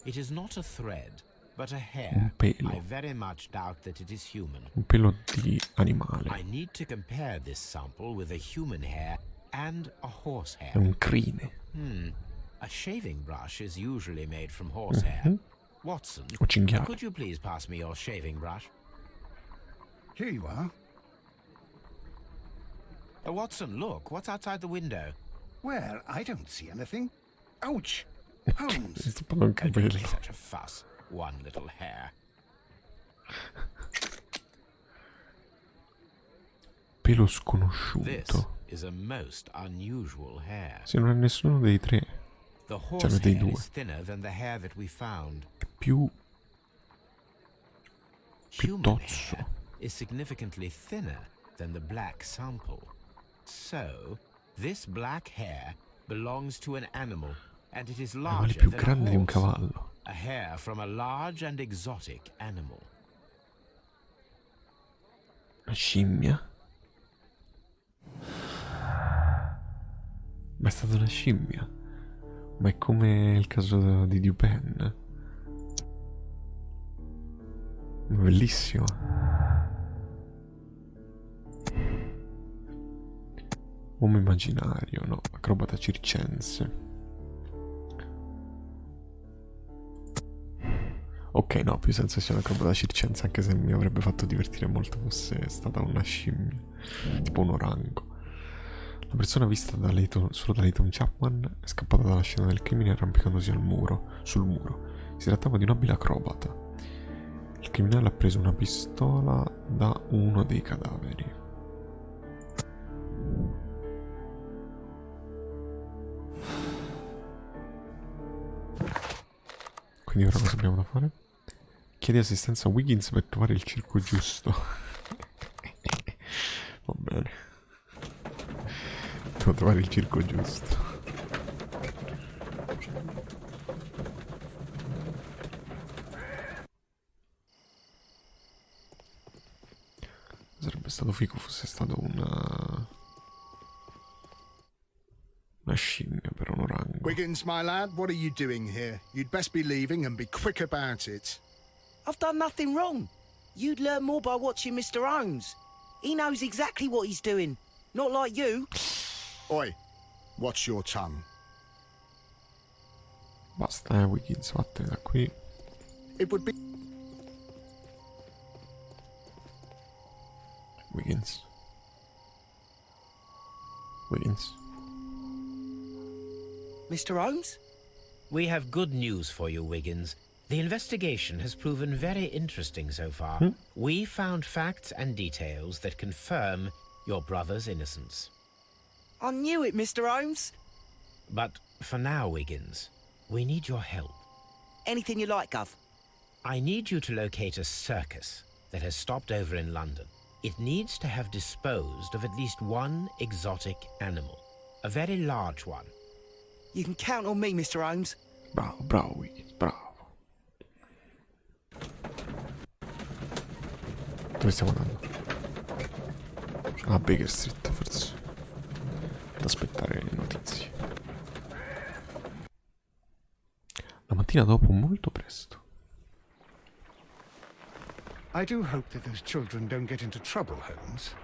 It is not a thread, but a hair. Un pelo. I very much doubt that it is human. Un pelo di I animale. need to compare this sample with a human hair and a horsehair. È un crine. A shaving brush is usually made from horsehair. Watson, O cinghiale. could you please pass me your shaving brush? Here you are. Watson, look, what's outside the window? Where? I don't see anything. Ouch! Holmes! Sto parlando un Don't capello. make such a fuss. One little hair. Pelo This sconosciuto. is is a most unusual hair. Se non è nessuno dei tre, The cioè horse dei hair due, is thinner than the hair that we found. più Human tozzo. hair is significantly thinner than the black sample. So, this black hair belongs to an animal, and it is Animali larger più than grandi a di un horse. cavallo. A hair from a large and exotic animal. Una scimmia? Ma è stata una scimmia? Ma è come il caso di Dupin. Bellissimo. Uomo immaginario, no, acrobata circense. Ok, no, più senso sia un'acrobata circense, anche se mi avrebbe fatto divertire molto fosse stata una scimmia, tipo un orango. La persona vista solo da Leighton Chapman è scappata dalla scena del crimine arrampicandosi sul muro. Si trattava di un abile acrobata. Il criminale ha preso una pistola da uno dei cadaveri. Quindi ora cosa abbiamo da fare? Chiedi assistenza a Wiggins per trovare il circo giusto. Va bene. Devo trovare il circo giusto. Sarebbe stato figo fosse stato una scimmia per un orango. Wiggins, my lad, what are you doing here? You'd best be leaving and be quick about it. I've done nothing wrong. You'd learn more by watching Mr. Holmes. He knows exactly what he's doing. Not like you. Oi, watch your tongue. Basta, Wiggins, vattene da qui. It would be... Wiggins. Wiggins. Mr. Holmes? We have good news for you, Wiggins. The investigation has proven very interesting so far. We found facts and details that confirm your brother's innocence. I knew it, Mr. Holmes. But for now, Wiggins, we need your help. Anything you like, Gov. I need you to locate a circus that has stopped over in London. It needs to have disposed of at least one exotic animal. A very large one. You can count on me, Mr. Holmes. Bravo, bravo, Wiggins, bravo. Dove stiamo andando? A Baker Street, forse. Ad aspettare le notizie. La mattina dopo, molto presto. I do hope that those children don't get into trouble, Holmes.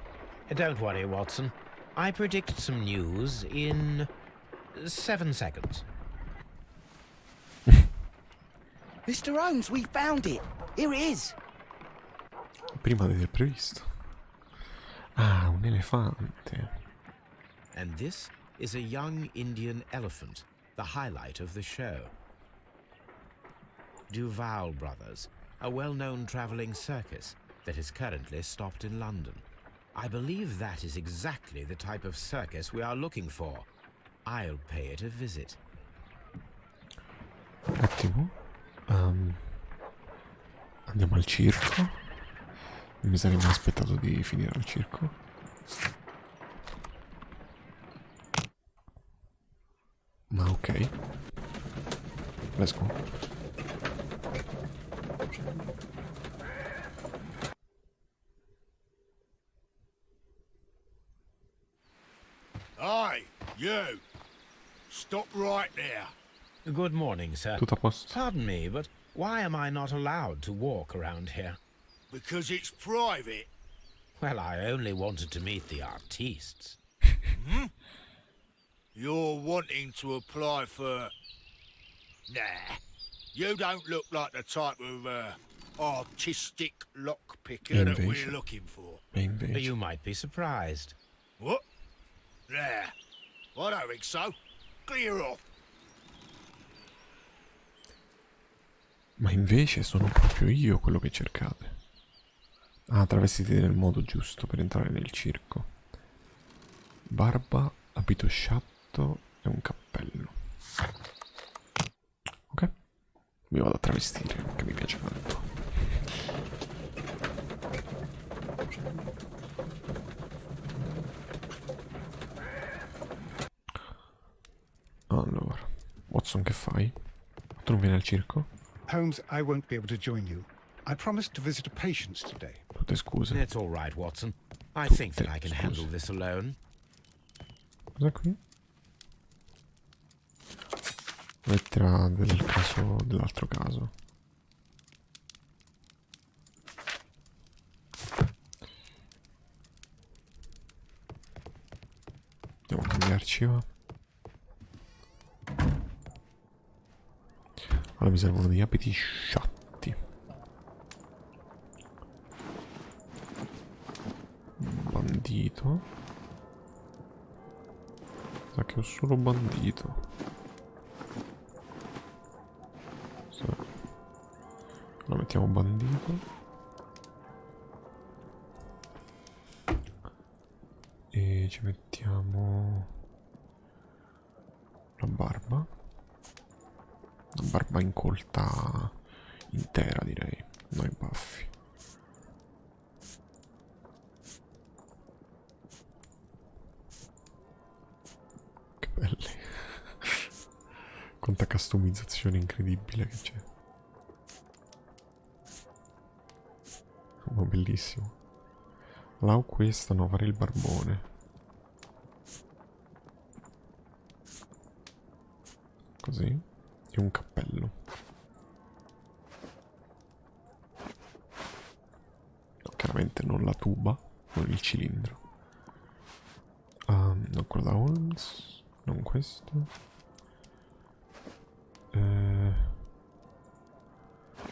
Don't worry, Watson. I predict some news in 7 seconds. Mr. Holmes, we found it. Here it is. Prima del previsto. Ah, un elefante. And this is a young Indian elephant, the highlight of the show. Duval Brothers, a well-known traveling circus that is currently stopped in London. I believe that is exactly the type of circus we are looking for. I'll pay it a visit. Ottimo. Andiamo al circo. Mi sarei mai aspettato di finire al circo. Ma ok. Let's go. Hey, you! Stop right there. Good morning, sir. Tutto a posto. Pardon me, but why am I not allowed to walk around here? Because it's private. Well, I only wanted to meet the artistes. You're wanting to apply for... Nah, you don't look like the type of artistic lockpicker that we're Invece. looking for. E invece. You might be surprised. What? Nah, I don't think so. Clear off. Ma invece sono proprio io quello che cercate. Ah, travestiti nel modo giusto per entrare nel circo. barba, abito sciatto e un cappello. Ok, mi vado a travestire, che mi piace tanto. Allora, Watson, che fai? Tu non vieni al circo? Holmes, I won't be able to join you. I promised to visit a patient today. Tutte scuse. It's all right, Watson. I think that I can Tutte handle scuse. this alone. Cos'è qui? Lettera del caso, dell'altro caso. Andiamo a cambiarci, va. Allora mi servono degli abiti sciatti. Un bandito. Sa che ho solo bandito. Sì. Allora mettiamo bandito. E ci mettiamo la barba. Una barba incolta intera, direi, non i baffi. Che belli. Quanta customizzazione incredibile che c'è. Ma bellissimo. Là ho questa, no, fare il barbone. Così. E un cappello. No, chiaramente non la tuba, non il cilindro. Non quello da Holmes, non questo.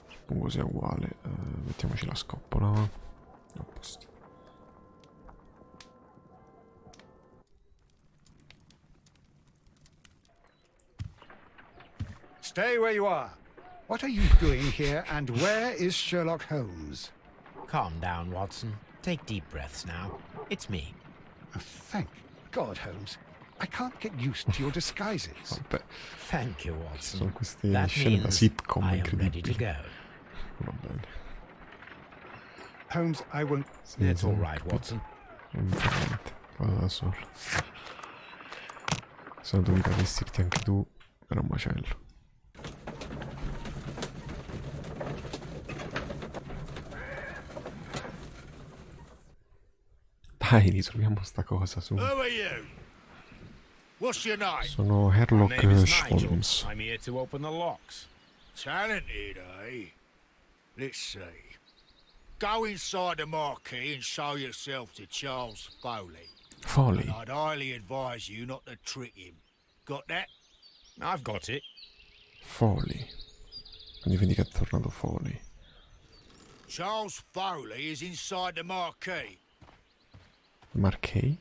Suppongo sia uguale. Mettiamoci la scoppola. A posto. Stay where you are. What are you doing here, and where is Sherlock Holmes? Calm down, Watson. Take deep breaths now. It's me. Oh, thank God, Holmes. I can't get used to your disguises. Vabbè, Thank you, Watson. sono queste That scene da means sitcom I am ready to incredibili. go. Va bene. Holmes, I won't... Sì, It's all sono right, capito. Watson. Non fa niente, vado da solo. Se no dovevi travestirti anche tu, era un macello. Dai, risolviamo sta cosa, su. Who are you? What's your name? Sono My Sherlock name is Nigel. Holmes. I'm here to open the locks. Talented, eh? Let's see. Go inside the marquee and show yourself to Charles Foley. Foley. And I'd highly advise you not to trick him. Got that? I've got it. Foley. Quindi vedi che è tornato Foley. Charles Foley is inside the marquee. Marquee?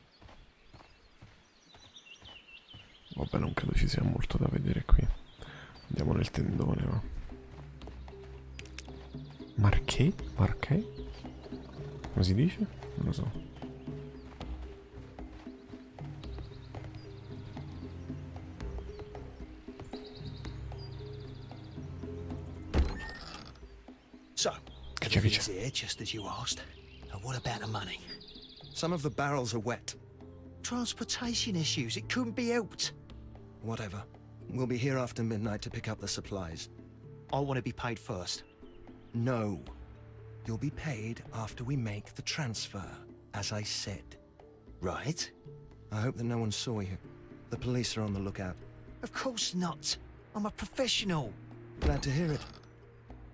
Vabbè, non credo ci sia molto da vedere qui. Andiamo nel tendone, va. Marquee? Marquee? Come si dice? Non lo so. So, Che c'è, che everything's c'è? here just as you asked. And what about the money? Some of the barrels are wet. Transportation issues, it couldn't be helped. Whatever. We'll be here after midnight to pick up the supplies. I want to be paid first. No. You'll be paid after we make the transfer, as I said. Right? I hope that no one saw you. The police are on the lookout. Of course not. I'm a professional. Glad to hear it.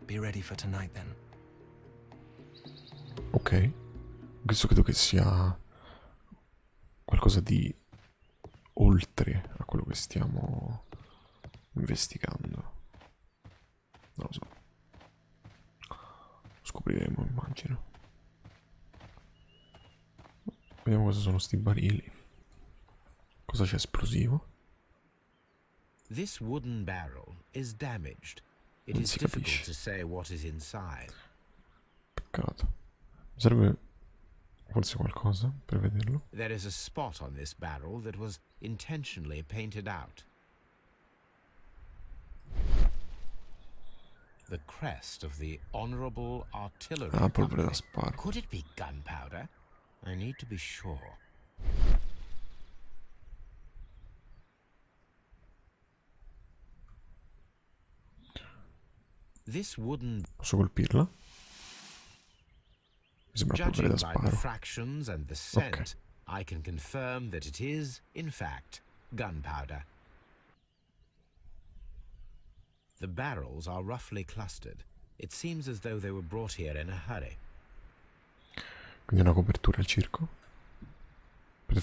Be ready for tonight, then. Ok. Questo credo che sia qualcosa di oltre a quello che stiamo investigando. Non lo so. Scopriremo, immagino. Vediamo cosa sono sti barili. Cosa c'è esplosivo? This wooden barrel is damaged. It Non is si difficult capisce. to say what is inside. Peccato. Mi serve Forse qualcosa per vederlo. There is a spot on this barrel that was intentionally painted out. The crest of the Honorable Artillery Ah, polvere da Company. sparo. Could it be gunpowder? I need to be sure. This wooden... Posso colpirla? Mi sembra polvere Judging da by the sparo. fractions and the scent, I can confirm that it is, in fact, gunpowder. The barrels are roughly clustered. It seems as though they were brought here in a hurry. Quindi è una copertura al circo? Per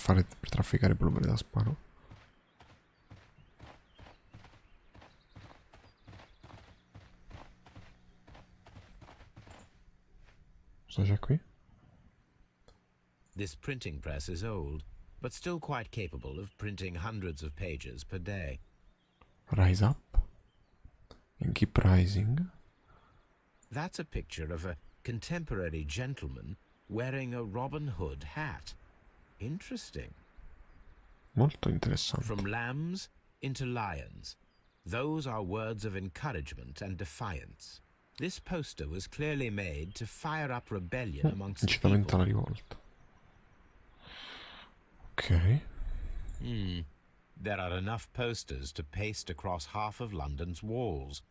trafficare polvere da sparo? Cosa c'è qui? This printing press is old, but still quite capable of printing hundreds of pages per day. Rise up and keep rising. That's a picture of a contemporary gentleman wearing a Robin Hood hat. Interesting. Molto interessante. From lambs into lions. Those are words of encouragement and defiance. This poster was clearly made to fire up rebellion amongst the Incitamento alla people. rivolta. Ok. There are enough posters to paste across half of London's walls.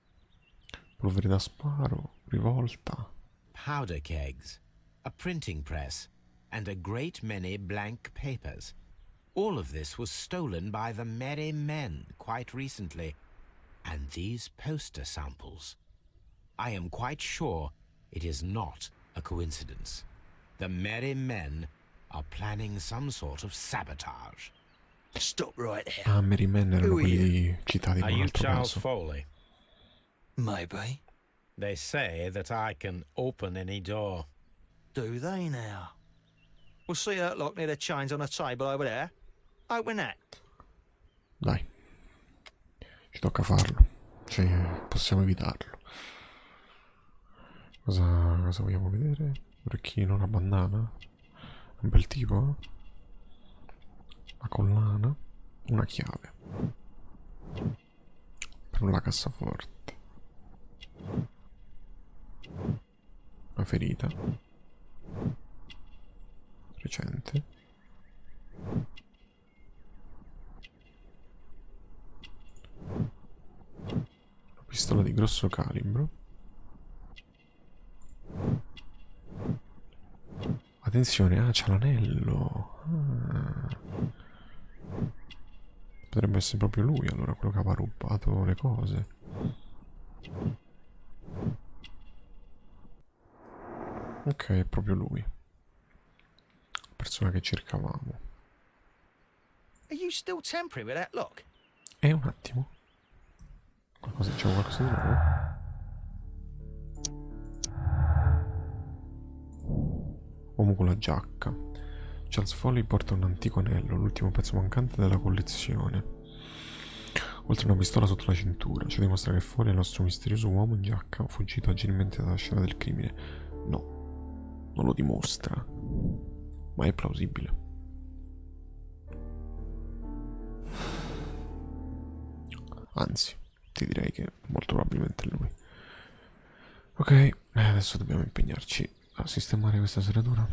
Polvere da sparo, rivolta. Powder kegs, a printing press, and a great many blank papers. All of this was stolen by the Merry Men quite recently. And these poster samples. I am quite sure it is not a coincidence. The Merry Men are planning some sort of sabotage. Stop right there. Ah, Merry Men erano Who are quelli citati in Are un you altro Charles caso. Foley? Maybe. They say that I can open any door. Do they now? We'll see that lock near the chains on a table over there. Open that. Dai. Ci tocca farlo. Cioè, possiamo evitarlo. Cosa vogliamo vedere? Orecchino, la bandana. Un bel tipo. La collana. Una chiave. Per la cassaforte. Una ferita. Recente. Una pistola di grosso calibro. Attenzione, c'è l'anello. Potrebbe essere proprio lui, allora, quello che aveva rubato le cose. Ok, è proprio lui. Persona che cercavamo. Are you still temporary with that lock? Un attimo. C'è qualcosa di nuovo? Uomo con la giacca. Charles Foley porta un antico anello, l'ultimo pezzo mancante della collezione. Oltre a una pistola sotto la cintura, ciò dimostra che Foley è il nostro misterioso uomo in giacca, fuggito agilmente dalla scena del crimine. No, non lo dimostra, ma è plausibile. Anzi, ti direi che molto probabilmente è lui. Ok, adesso dobbiamo impegnarci a sistemare questa serratura.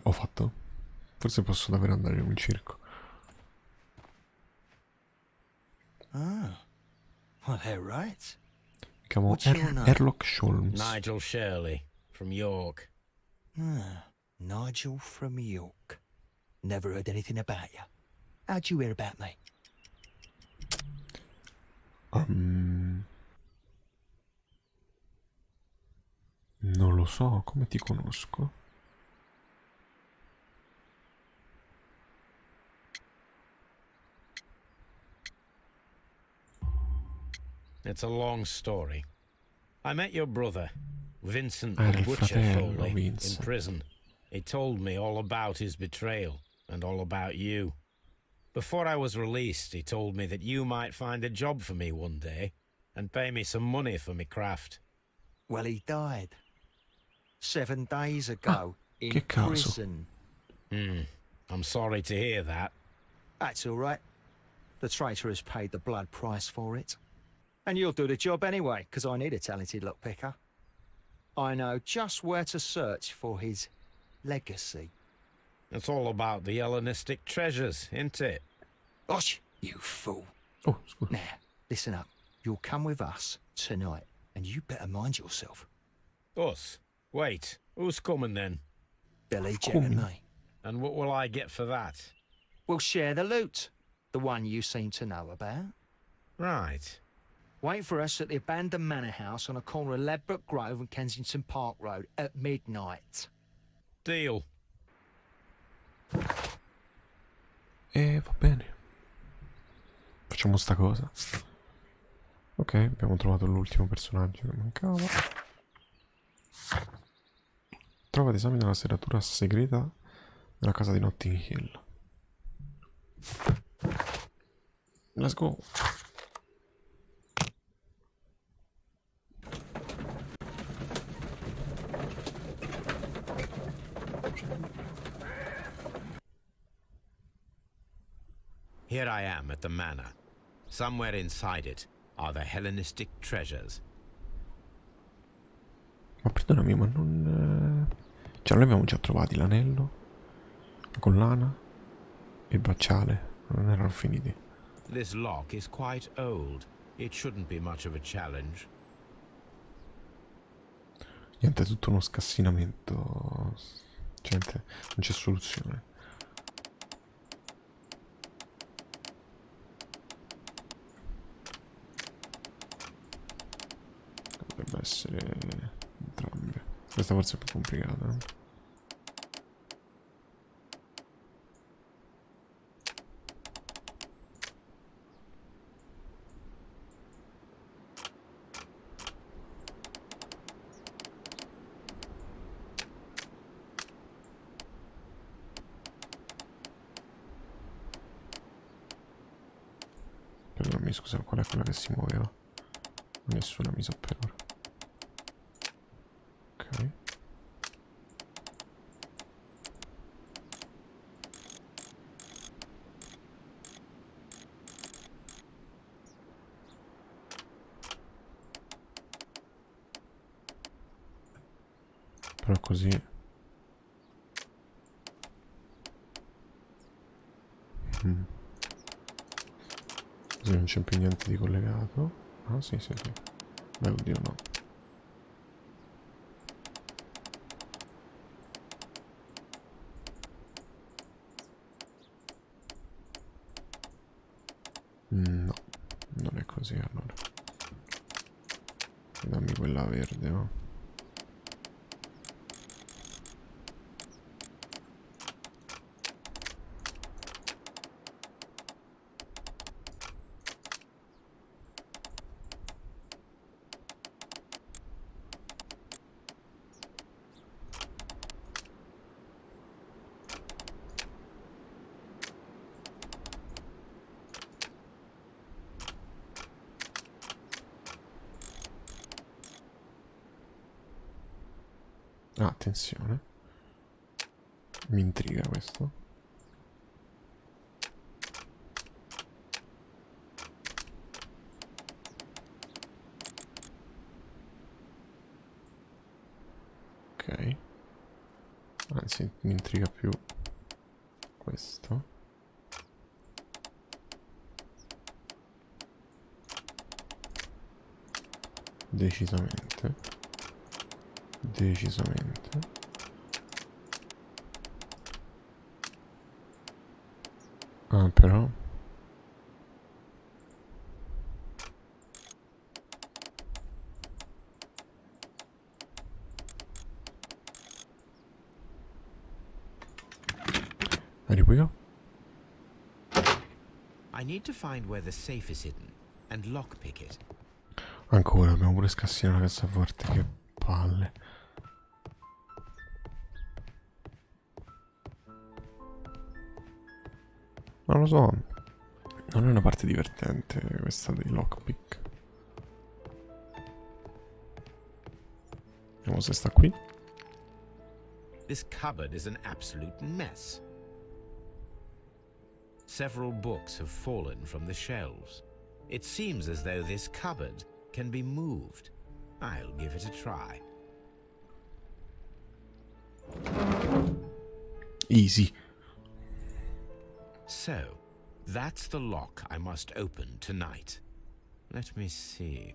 Ho fatto. Forse posso davvero andare in un circo. Ah. Well, they're right. Mi chiamo What's your name? Sherlock Holmes. Nigel Shirley, from York. Ah, Nigel from York. Never heard anything about you. How'd you hear about me? Non lo so, come ti conosco? It's a long story. I met your brother, Vincent Era the il Butcher fratello, Foley, in Vince. prison. He told me all about his betrayal and all about you. Before I was released, he told me that you might find a job for me one day and pay me some money for me craft. Well, he died 7 days ago in che caso. prison. I'm sorry to hear that. That's all right. The traitor has paid the blood price for it. And you'll do the job anyway, because I need a talented lockpicker. I know just where to search for his legacy. It's all about the Hellenistic treasures, isn't it? Osh, you fool. Oh, scusa. Now, listen up. You'll come with us tonight, and you better mind yourself. Us? Wait, who's coming then? Billy, Jet and me. And what will I get for that? We'll share the loot. The one you seem to know about. Right. Wait for us at the abandoned manor house on a corner of Ladbroke Grove and Kensington Park Road at midnight. Deal. Va bene. Facciamo sta cosa. Ok, abbiamo trovato l'ultimo personaggio che mancava. Trova ed esamina la serratura segreta della casa di Notting Hill. Let's go. Here I am at the manor. Somewhere inside it are the Hellenistic treasures. Ma perdonami, ma non... Cioè, noi abbiamo già trovati l'anello, la collana e il bracciale. Non erano finiti. This lock is quite old. It shouldn't be much of a challenge. Niente, è tutto uno scassinamento. Gente, non c'è soluzione. Dovrebbe essere entrambe. Questa forse è più complicata, eh? Perdonami, scusa, qual è quella che si muoveva? Nessuna mi sa per ora. Ok. Però così... Così non c'è più niente di collegato. Ah, sì, sì, sì. Beh, oddio, no. No, non è così allora. Dammi quella verde, no? Ah, attenzione. Mi intriga questo. Ok. Anzi, mi intriga più questo. Decisamente. Decisamente. Ah, però... Arrivo io? I need to find where the safe is hidden and lockpick it. Ancora, abbiamo pure scassinato la cassaforte, che palle. Non lo so, non è una parte divertente questa dei lockpick. Vediamo se sta qui. This cupboard is an absolute mess. Several books have fallen from the shelves. It seems as though this cupboard can be moved. I'll give it a try. Easy. So, that's the lock I must open tonight. Let me see.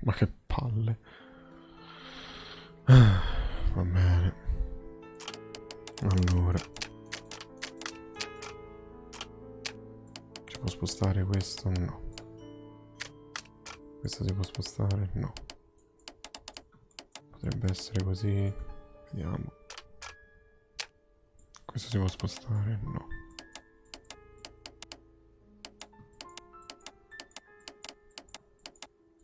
Ma che palle. Va bene. Allora. Ci può spostare questo? No. Questo si può spostare? No. Potrebbe essere così. Vediamo. Questo si può spostare? No.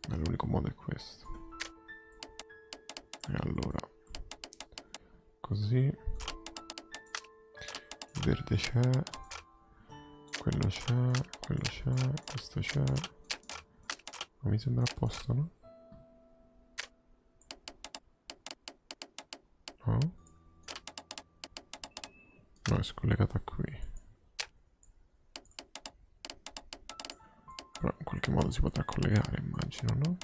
L'unico modo è questo. E allora così, verde c'è, quello c'è, quello c'è, questo c'è. Ma mi sembra a posto, no? No? No, è scollegata qui. Però in qualche modo si potrà collegare, immagino, no?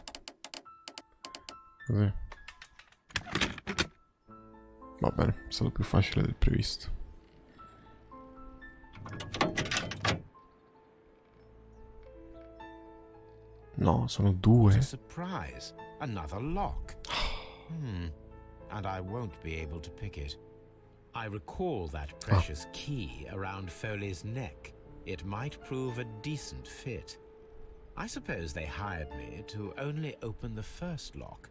Così. Va bene, è stato più facile del previsto. No, sono What a due. surprise. Another lock. And I won't be able to pick it. I recall that precious key around Foley's neck. It might prove a decent fit. I suppose they hired me to only open the first lock.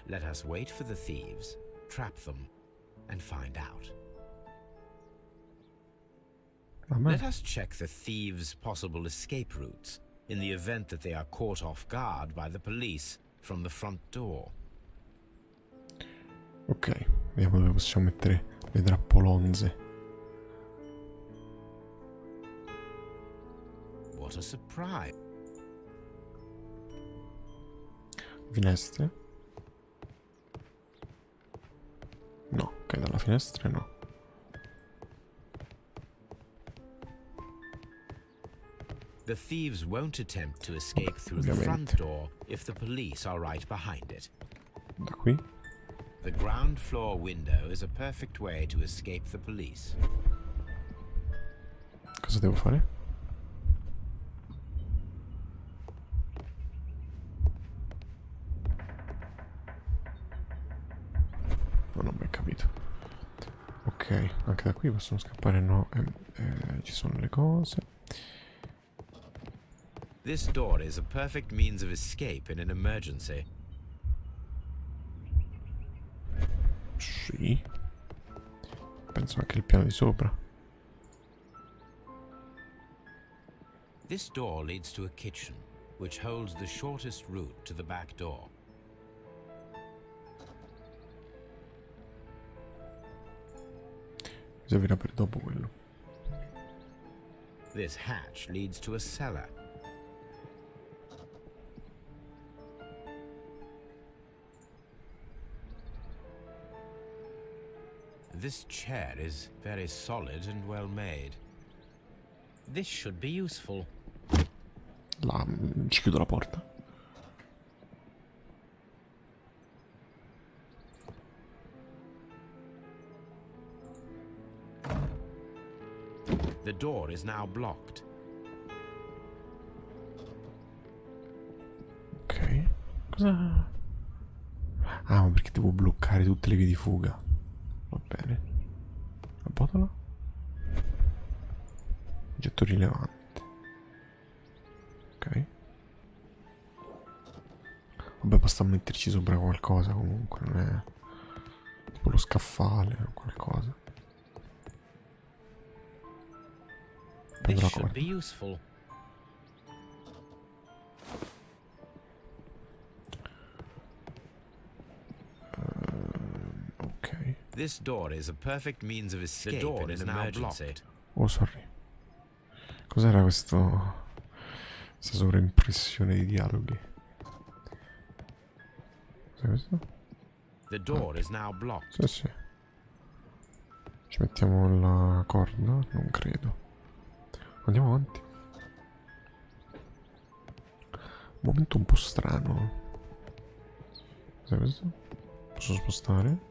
Let us wait for the thieves, trap them, and find out. Let us check the thieves' possible escape routes in the event that they are caught off guard by the police from the front door. Ok, vediamo dove possiamo mettere le trappolonze. What a surprise. Finestre? No, ok, dalla finestra no. The thieves won't attempt to escape through the Ovviamente. front door if the police are right behind it. Da qui? The ground floor window is a perfect way to escape the police. Cosa devo fare? Non ho mai capito. Ok, anche da qui possono scappare, no? Ci sono le cose. This door is a perfect means of escape in an emergency. Sì. Penso anche il piano di sopra. This door leads to a kitchen, which holds the shortest route to the back door. Mi servirà per dopo quello. This hatch leads to a cellar. This chair is very solid and well made. This should be useful. Ci chiudo la porta. The door is now blocked. Ok. Cosa? Ah, ma perché devo bloccare tutte le vie di fuga? Va bene. Oggetto rilevante. Ok. Vabbè, basta metterci sopra qualcosa comunque, non è tipo lo scaffale o qualcosa. Prendo la corda. Ok. This door is a perfect means of escape in an emergency. Oh, sorry. Cos'era questo? Questa sovraimpressione di dialoghi. Cos'è questo? The door is now blocked. Sì, sì. Ci mettiamo la corda? Non credo. Andiamo avanti. Un momento un po' strano. Cos'è questo? Posso spostare?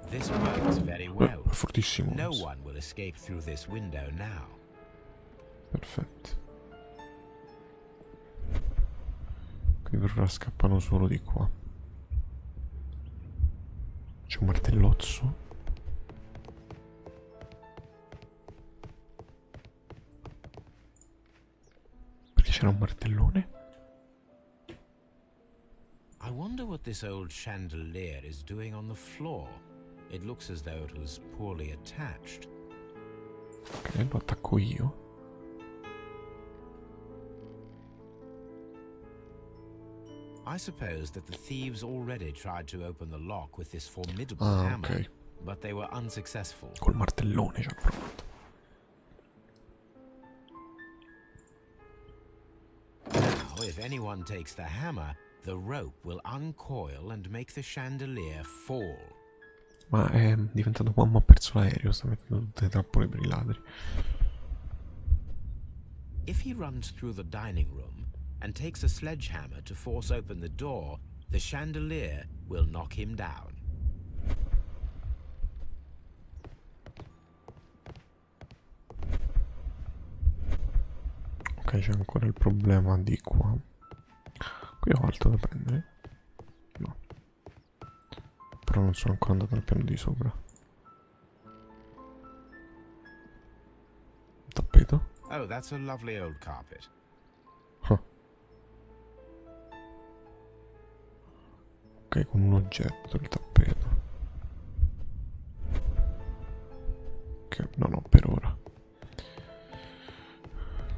This works very well. È fortissimo. No one will escape through this window now. Perfetto. Quindi per ora scappano solo di qua. C'è un martellozzo. Perché c'era un martellone? I wonder what this old chandelier is doing on the floor. It looks as though it was poorly attached. Ok, lo attacco io. I suppose that the thieves already tried to open the lock with this formidable hammer, ok. but they were unsuccessful. Col martellone ci hanno provato. Now, if anyone takes the hammer, the rope will uncoil and make the chandelier fall. Ma è diventato mamma, ha perso l'aereo, sta mettendo tutte le trappole per i ladri. If he runs through the dining room and takes a sledgehammer to force open the door, the chandelier will knock him down. Ok, c'è ancora il problema di qua. Qui ho altro da prendere? No. Però non sono ancora andato al piano di sopra. Tappeto? Oh, that's a lovely old carpet. Ok, con un oggetto il tappeto. Ok, no, per ora.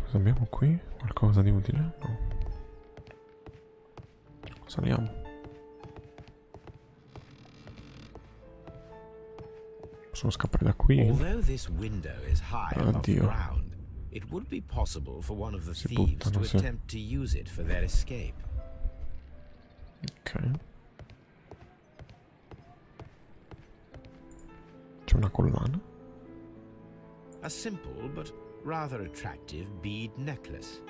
Cosa abbiamo qui? Qualcosa di utile? No. Saliamo. Possiamo scappare da qui? Although this window is high above Addio. ground, it would be possible for one of the Si thieves buttano, to sì. attempt to use it for their escape. Ok. C'è una collana. A simple but rather attractive bead necklace.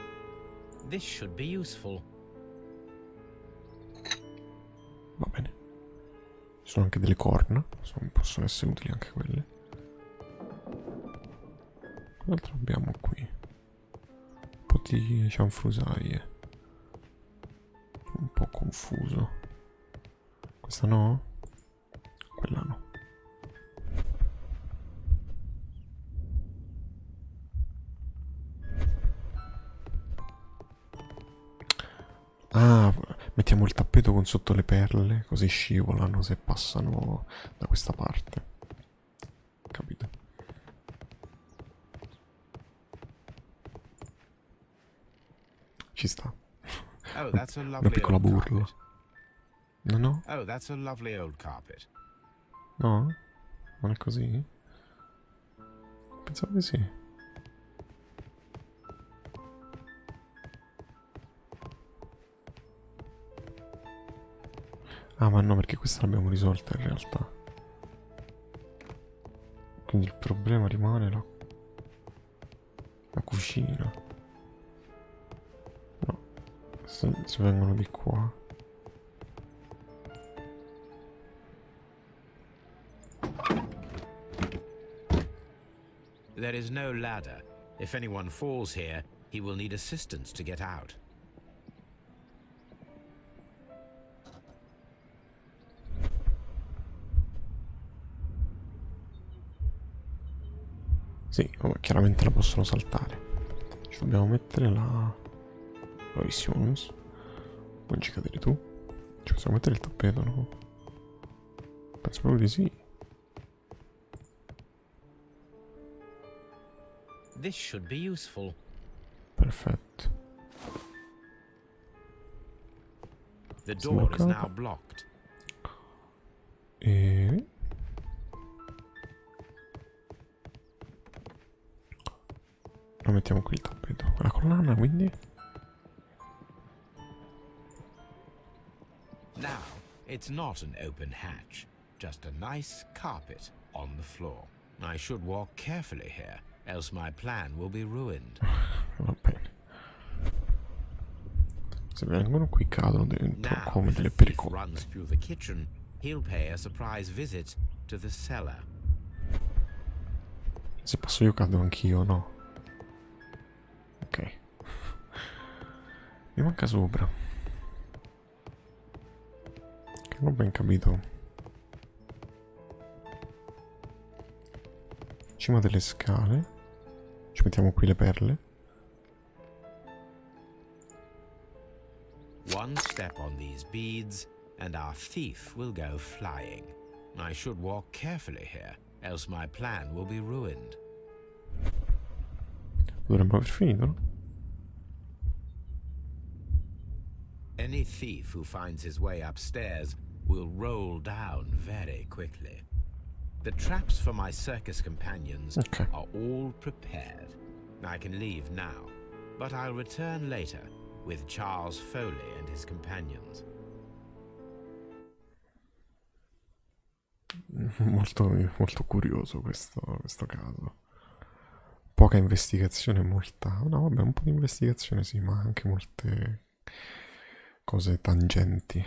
This should be useful. Va bene. Ci sono anche delle corna. Possono essere utili anche quelle. Cos'altro abbiamo qui? Un po' di cianfrusaglie. Un po' confuso. Questa no? Quella no. Ah, mettiamo il tappeto con sotto le perle, così scivolano se passano da questa parte. Capito? Ci sta. Oh, that's a Una lovely piccola old burla. carpet. No? Oh, that's a lovely old carpet. No? Non è così? Pensavo di sì. Ah, ma no, perché questa l'abbiamo risolta in realtà. Quindi il problema rimane la cucina. No, se vengono di qua. There is no ladder. If anyone falls here, he will need assistance to get out. Sì, chiaramente la possono saltare. Ci dobbiamo mettere la... Bravissimo, Holmes. Non ci cadere tu. Ci possiamo mettere il tappeto, no? Penso proprio di sì. This should be useful. Perfetto. The door is now Sbloccato. blocked. E... lo mettiamo qui il tappeto. La collana, quindi... Now, it's not an open hatch, just a nice carpet on the floor. I should walk carefully here, else my plan will be ruined. Va bene. Se vengono qui cadono dentro Now, come if the delle thief pericole. runs through the kitchen, he'll pay a surprise visit to the cellar. Se passo io cado anch'io, no? Ok. Mi manca sopra. Che non ho ben capito. Cima delle scale. Ci mettiamo qui le perle. One step on these beads, and our thief will go flying. I should walk carefully here, else my plan will be ruined. Dovremmo aver finito, no? Any thief who finds his way upstairs will roll down very quickly. The traps for my circus companions Okay. are all prepared. I can leave now, but I'll return later with Charles Foley and his companions. Molto, molto curioso questo caso. Poca investigazione, molta... No, vabbè, un po' di investigazione sì, ma anche molte cose tangenti.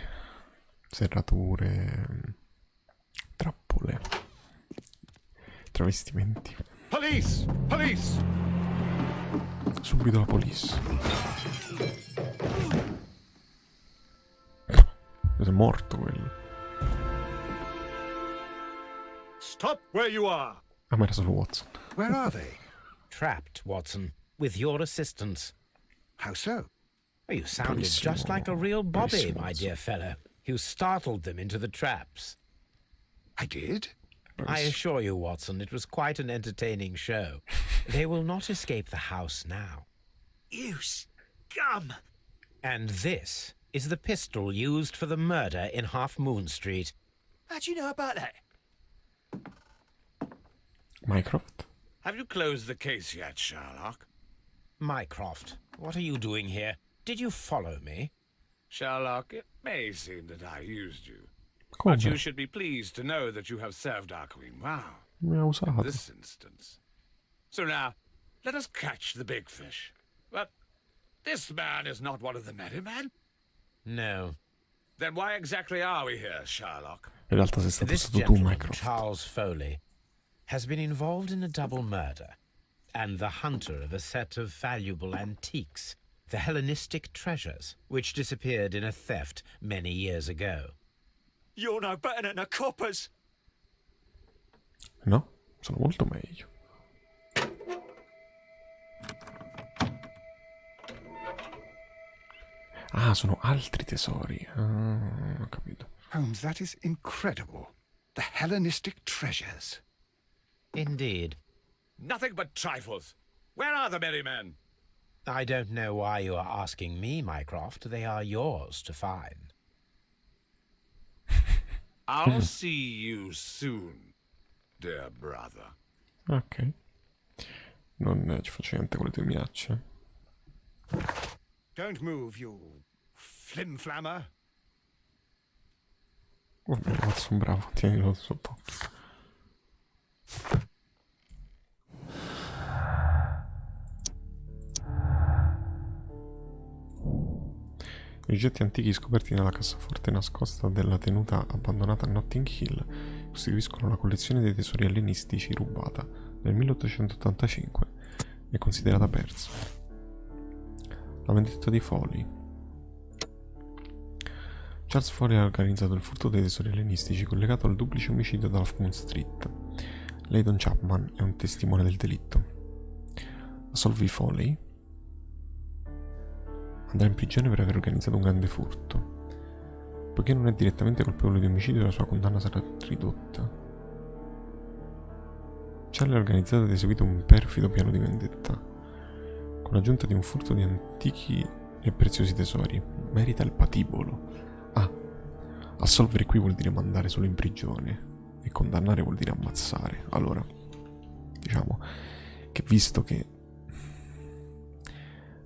Serrature, trappole, travestimenti. Police! Police! Subito la police. È morto quello. Stop where you are! Ah, ma era solo Watson. Where are they? Trapped, Watson, with your assistance. How so? You sounded just like a real Bobby, Bravissimo, my Watson. dear fellow. You startled them into the traps. I did? I assure you, Watson, it was quite an entertaining show. They will not escape the house now. You scum! And this is the pistol used for the murder in Half Moon Street. How'd you know about that? Mycroft? Have you closed the case yet, Sherlock? Mycroft, what are you doing here? Did you follow me? Sherlock, it may seem that I used you, Come? but you should be pleased to know that you have served our queen well Mi ha in usato. this instance. So now, let us catch the big fish. But this man is not one of the merry men. No. Then why exactly are we here, Sherlock? In realtà sei stato This stato tu, gentleman, Mycroft. Charles Foley, has been involved in a double murder and the hunter of a set of valuable antiques, the Hellenistic treasures, which disappeared in a theft many years ago. You're no better than the coppers! No? Sono molto meglio. Ah, sono altri tesori. Ah, ho capito. Holmes, that is incredible. The Hellenistic treasures. Indeed. Nothing but trifles. Where are the merry men? I don't know why you are asking me, Mycroft. They are yours to find. I'll see you soon, dear brother. Ok. Non ci faccio niente con le tue minacce. Don't move, you flimflammer. Va bene, Watson, bravo. Tienilo sott'occhio. I oggetti antichi scoperti nella cassaforte nascosta della tenuta abbandonata a Notting Hill costituiscono la collezione dei tesori ellenistici rubata nel 1885 e considerata persa. La vendetta di Foley. Charles Foley ha organizzato il furto dei tesori ellenistici collegato al duplice omicidio da Half Moon Street. Layton Chapman è un testimone del delitto. Assolvi Foley. Andrà in prigione per aver organizzato un grande furto. Poiché non è direttamente colpevole di omicidio, la sua condanna sarà ridotta. Charlie ha organizzato ed eseguito un perfido piano di vendetta, con l'aggiunta di un furto di antichi e preziosi tesori. Merita il patibolo. Ah, assolvere qui vuol dire mandare solo in prigione, e condannare vuol dire ammazzare. Allora, diciamo che visto che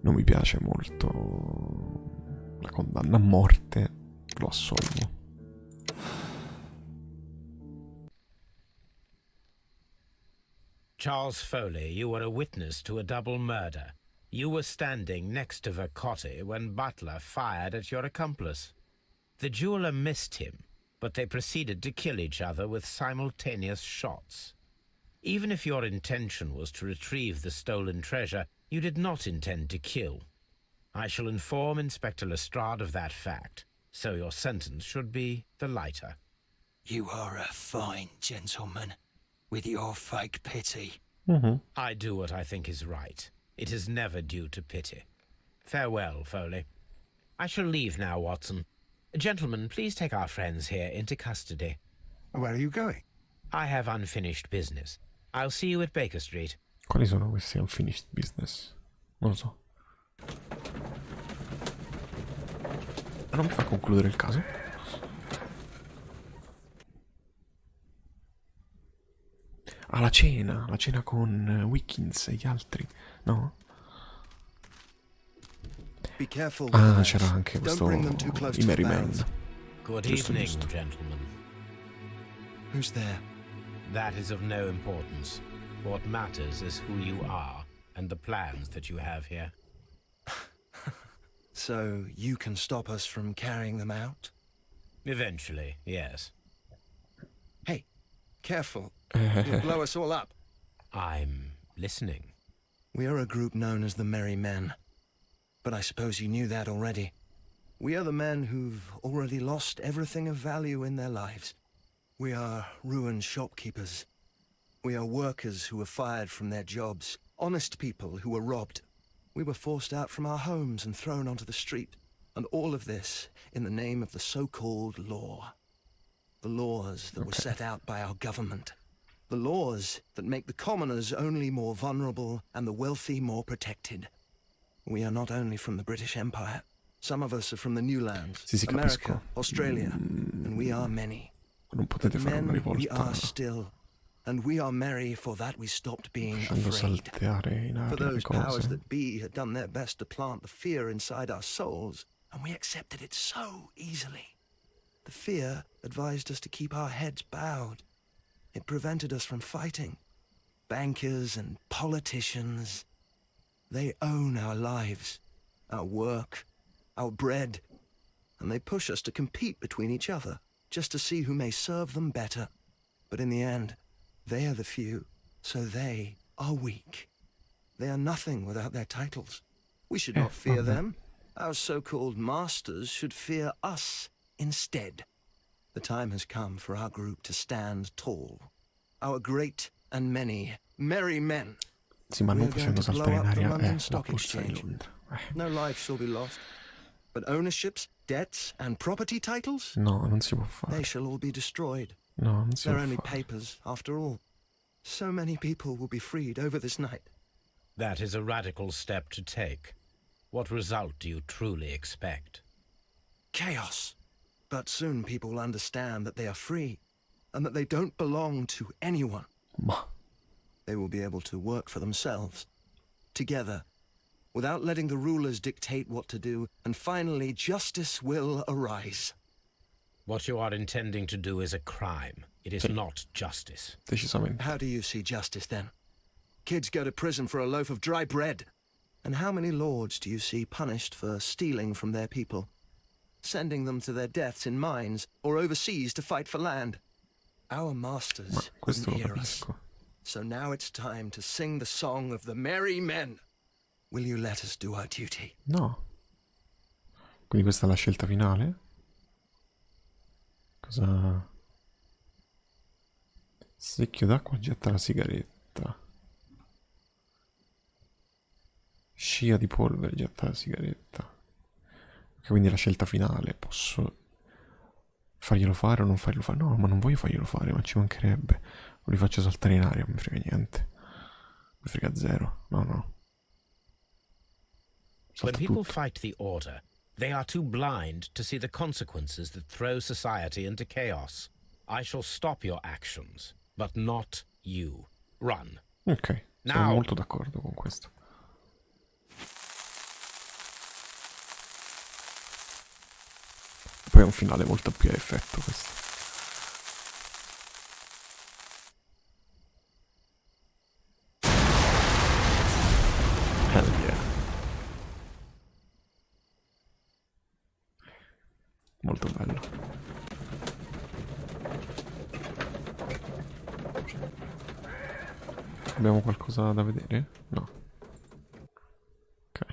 non mi piace molto la condanna a morte, lo assolvo. Charles Foley, you were a witness to a double murder. You were standing next to Vercotti when Butler fired at your accomplice. The jeweler missed him, but they proceeded to kill each other with simultaneous shots. Even if your intention was to retrieve the stolen treasure, you did not intend to kill. I shall inform Inspector Lestrade of that fact, so your sentence should be the lighter. You are a fine gentleman, with your fake pity. I do what I think is right. It is never due to pity. Farewell, Foley. I shall leave now, Watson. Gentlemen, please take our friends here into custody. Where are you going? I have unfinished business. I'll see you at Baker Street. Quali sono questi unfinished business? Non lo so. Ma non mi fa concludere il caso? Ah, la cena con Wiggins e gli altri, no? Be careful with Ah, those. c'era anche Don't questo, bring them too close i to the Merry barrels. Men. Good Giusto, evening, giusto. gentlemen. Who's there? That is of no importance. What matters is who you are and the plans that you have here. So you can stop us from carrying them out? Eventually, yes. Hey, careful. You'll blow us all up. I'm listening. We are a group known as the Merry Men. But I suppose you knew that already. We are the men who've already lost everything of value in their lives. We are ruined shopkeepers. We are workers who were fired from their jobs. Honest people who were robbed. We were forced out from our homes and thrown onto the street. And all of this in the name of the so-called law. The laws that were set out by our government. The laws that make the commoners only more vulnerable and the wealthy more protected. We are not only from the British Empire. Some of us are from the new lands, Sì, America, capisco. Australia, and we are many. Non potete But fare una men we rivolta are still, and we are merry for that we stopped being facendo afraid. saltare in For aria le those powers cose. that be had done their best to plant the fear inside our souls, and we accepted it so easily. The fear advised us to keep our heads bowed. It prevented us from fighting. Bankers and politicians, they own our lives, our work, our bread, and they push us to compete between each other, just to see who may serve them better. But in the end, they are the few, so they are weak. They are nothing without their titles. We should not fear them. Our so-called masters should fear us instead. The time has come for our group to stand tall. Our great and many merry men. Sì, ma non We're going facendo to blow saltare in up the aria London la Stock borsa di Exchange. Londra. No life shall be lost. But ownerships, debts, and property titles? No, non si può They fare. shall all be destroyed. No, non si They're può only fare. papers, after all. So many people will be freed over this night. That is a radical step to take. What result do you truly expect? Chaos. But soon people will understand that they are free, and that they don't belong to anyone. Ma They will be able to work for themselves, together, without letting the rulers dictate what to do, and finally justice will arise. What you are intending to do is a crime. It is not justice. decisamente. How do you see justice then? Kids go to prison for a loaf of dry bread. And how many lords do you see punished for stealing from their people? Sending them to their deaths in mines or overseas to fight for land? Our Ma masters questo didn't lo hear us. capisco. So now it's time to sing the song of the merry men. Will you let us do our duty? No. Quindi questa è la scelta finale? Cosa... Secchio d'acqua getta la sigaretta. Scia di polvere getta la sigaretta. Ok, quindi la scelta finale. Posso farglielo fare o non farglielo fare? No, ma non voglio farglielo fare, ma ci mancherebbe. O li faccio saltare in aria, non mi frega niente. Mi frega zero. No, no. When Salta people tutto. fight the order, they are too blind to see the consequences that throw society into chaos. I shall stop your actions, but not you. Run. Ok, sono Now. molto d'accordo con questo. Poi è un finale molto più a effetto questo. Hell yeah. Molto bello. Abbiamo qualcosa da vedere? No. Ok.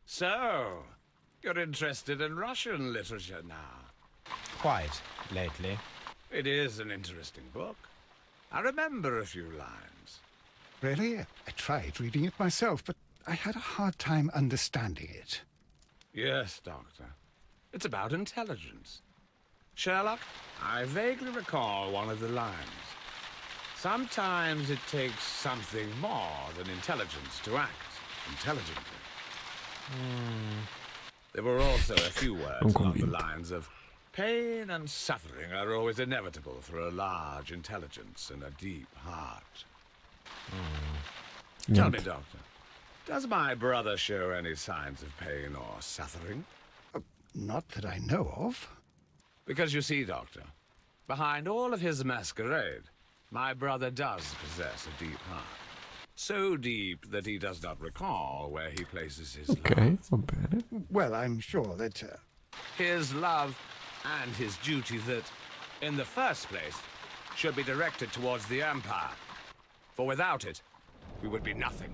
So, you're interested in Russian literature now? Quite lately. It is an interesting book. I remember a few lines. Really? I tried reading it myself, but I had a hard time understanding it. Yes, Doctor. It's about intelligence. Sherlock, I vaguely recall one of the lines. Sometimes it takes something more than intelligence to act intelligently. There were also a few words along the lines of, pain and suffering are always inevitable for a large intelligence and a deep heart. Tell me, Doctor, does my brother show any signs of pain or suffering? Not that I know of. Because you see, Doctor, behind all of his masquerade, my brother does possess a deep heart. So deep that he does not recall where he places his Ok, love. va bene. Well, I'm sure that... His love and his duty that, in the first place, should be directed towards the Empire. For without it, we would be nothing.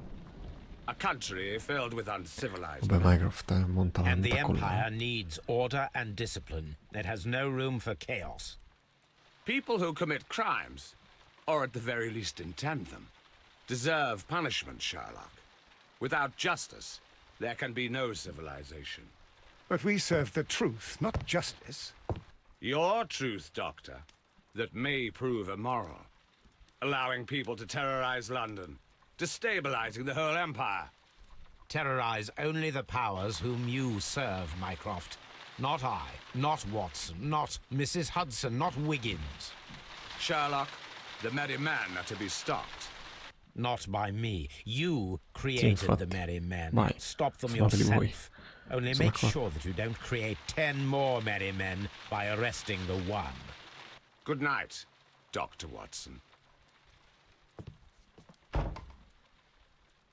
A country filled with uncivilized Vabbè, men. Mycroft monta And the lenta con Empire needs order and discipline. It has no room for chaos. People who commit crimes, or at the very least intend them, deserve punishment, Sherlock. Without justice, there can be no civilization. But we serve the truth, not justice. Your truth, Doctor, that may prove immoral. Allowing people to terrorize London, destabilizing the whole empire. Terrorize only the powers whom you serve, Mycroft. Not I, not Watson, not Mrs. Hudson, not Wiggins. Sherlock, the merry men are to be stopped. Not by me. You created infatti. the merry men. Vai, Stop them fateli voi. yourself. Only Sono make d'accordo. sure that you don't create 10 more merry men by arresting the one. Good night, Dr. Watson.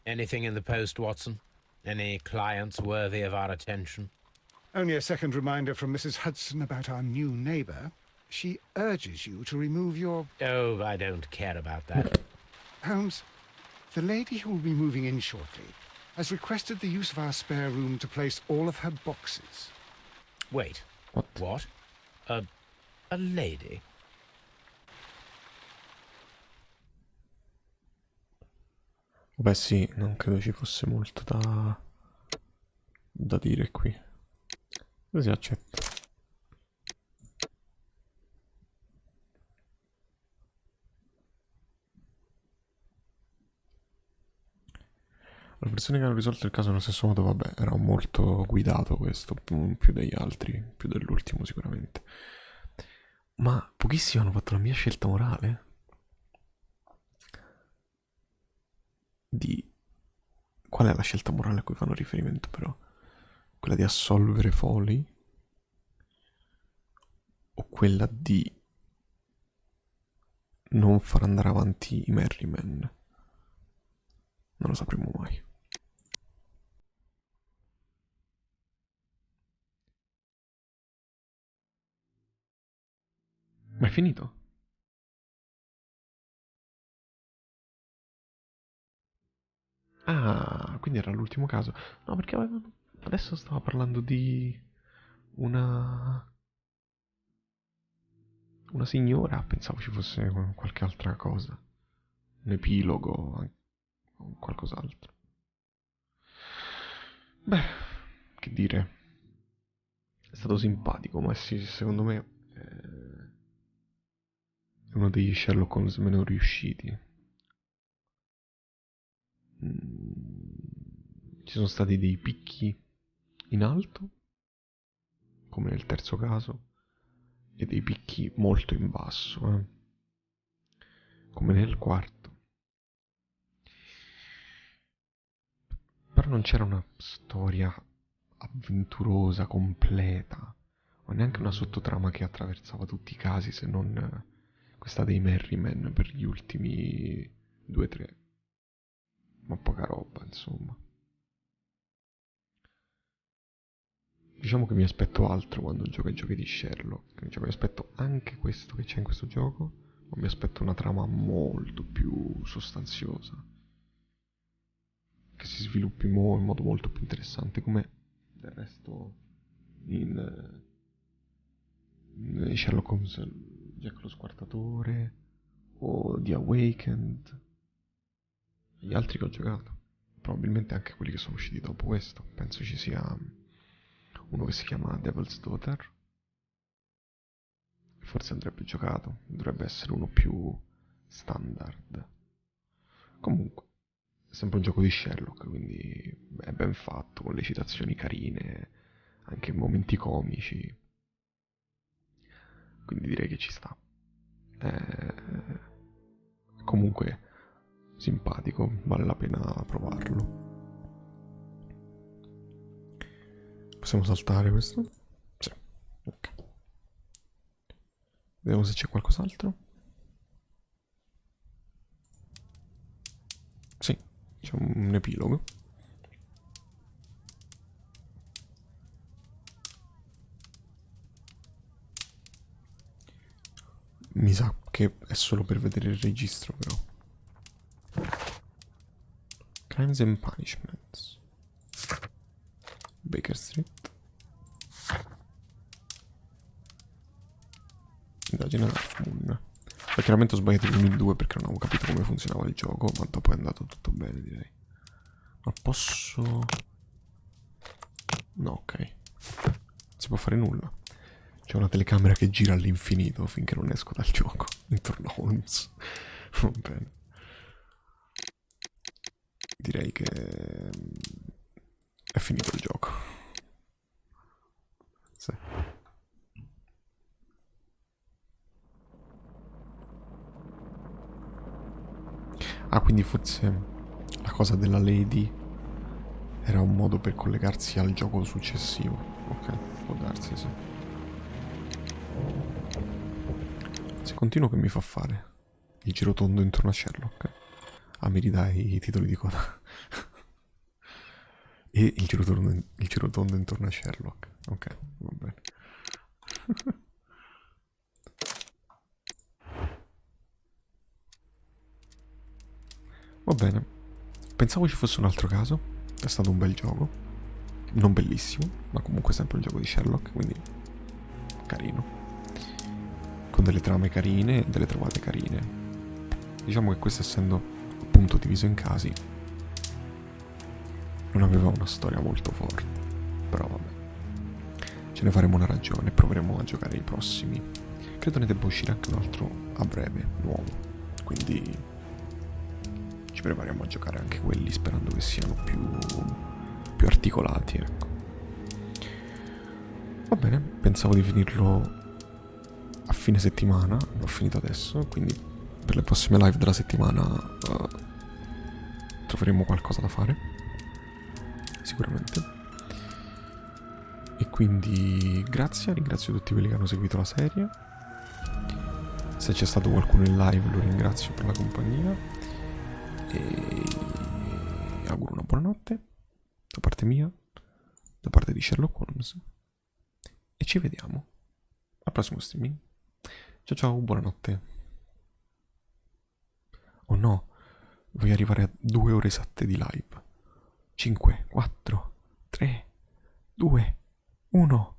Anything in the post, Watson? Any clients worthy of our attention? Only a second reminder from Mrs. Hudson about our new neighbour. She urges you to remove your... Oh, I don't care about that. Holmes, the lady who will be moving in shortly has requested the use of our spare room to place all of her boxes. Wait. What? A lady? Beh sì, non credo ci fosse molto da dire qui. Così accetto. Le persone che hanno risolto il caso nello stesso modo, vabbè, era molto guidato questo, più degli altri, più dell'ultimo sicuramente. Ma pochissimi hanno fatto la mia scelta morale. Qual è la scelta morale a cui fanno riferimento però? Quella di assolvere Foley? O quella di non far andare avanti i Merryman? Non lo sapremo mai. Ma è finito? Ah, quindi era l'ultimo caso. No, perché adesso stava parlando di una... Una signora, pensavo ci fosse qualche altra cosa. Un epilogo o qualcos'altro. Beh, che dire. È stato simpatico, ma sì, secondo me è uno degli Sherlock Holmes meno riusciti. Ci sono stati dei picchi in alto, come nel terzo caso, e dei picchi molto in basso, come nel quarto. Però non c'era una storia avventurosa, completa, o neanche una sottotrama che attraversava tutti i casi, se non questa dei Merryman per gli ultimi 2-3. Ma poca roba, insomma. Diciamo che mi aspetto altro quando gioco ai giochi di Sherlock. Cioè, mi aspetto anche questo che c'è in questo gioco, ma mi aspetto una trama molto più sostanziosa, che si sviluppi in modo molto più interessante, come del resto in Sherlock Holmes, Jack lo Squartatore o The Awakened, e gli altri che ho giocato. Probabilmente anche quelli che sono usciti dopo questo. Penso ci sia uno che si chiama Devil's Daughter. Forse andrebbe giocato, dovrebbe essere uno più standard. Comunque, è sempre un gioco di Sherlock, quindi è ben fatto, con le citazioni carine, anche momenti comici. Quindi direi che ci sta. Comunque, simpatico, vale la pena provarlo. Possiamo saltare questo? Sì, ok. Vediamo se c'è qualcos'altro. Sì, c'è un epilogo. Mi sa che è solo per vedere il registro, però. Crimes and Punishments. Baker Street. Indagine ad Half Moon. Poi chiaramente ho sbagliato il 1 e il 2 perché non avevo capito come funzionava il gioco, ma dopo è andato tutto bene, direi. Ma posso... No, ok. Non si può fare nulla. C'è una telecamera che gira all'infinito finché non esco dal gioco, intorno a Holmes. Va bene. Direi che è finito il gioco. Sì. Ah, quindi forse la cosa della Lady era un modo per collegarsi al gioco successivo. Ok, può darsi, sì. Se continuo, che mi fa fare? Il girotondo intorno a Sherlock? Ah, mi ridai i titoli di coda. E il girotondo intorno a Sherlock. Ok, va bene. Va bene. Pensavo ci fosse un altro caso. È stato un bel gioco. Non bellissimo, ma comunque sempre un gioco di Sherlock, quindi carino. Con delle trame carine e delle trovate carine. Diciamo che questo, essendo appunto diviso in casi, non aveva una storia molto forte. Però vabbè. Ce ne faremo una ragione e proveremo a giocare i prossimi. Credo ne debba uscire anche un altro a breve, nuovo. Quindi ci prepariamo a giocare anche quelli, sperando che siano più articolati, ecco. Va bene, pensavo di finirlo a fine settimana, l'ho finito adesso, quindi per le prossime live della settimana troveremo qualcosa da fare, sicuramente. E quindi ringrazio tutti quelli che hanno seguito la serie. Se c'è stato qualcuno in live lo ringrazio per la compagnia e auguro una buonanotte da parte mia, da parte di Sherlock Holmes, e ci vediamo al prossimo streaming. Ciao ciao, buonanotte. Oh no, voglio arrivare a 2 ore esatte di live. 5, 4, 3, 2, 1.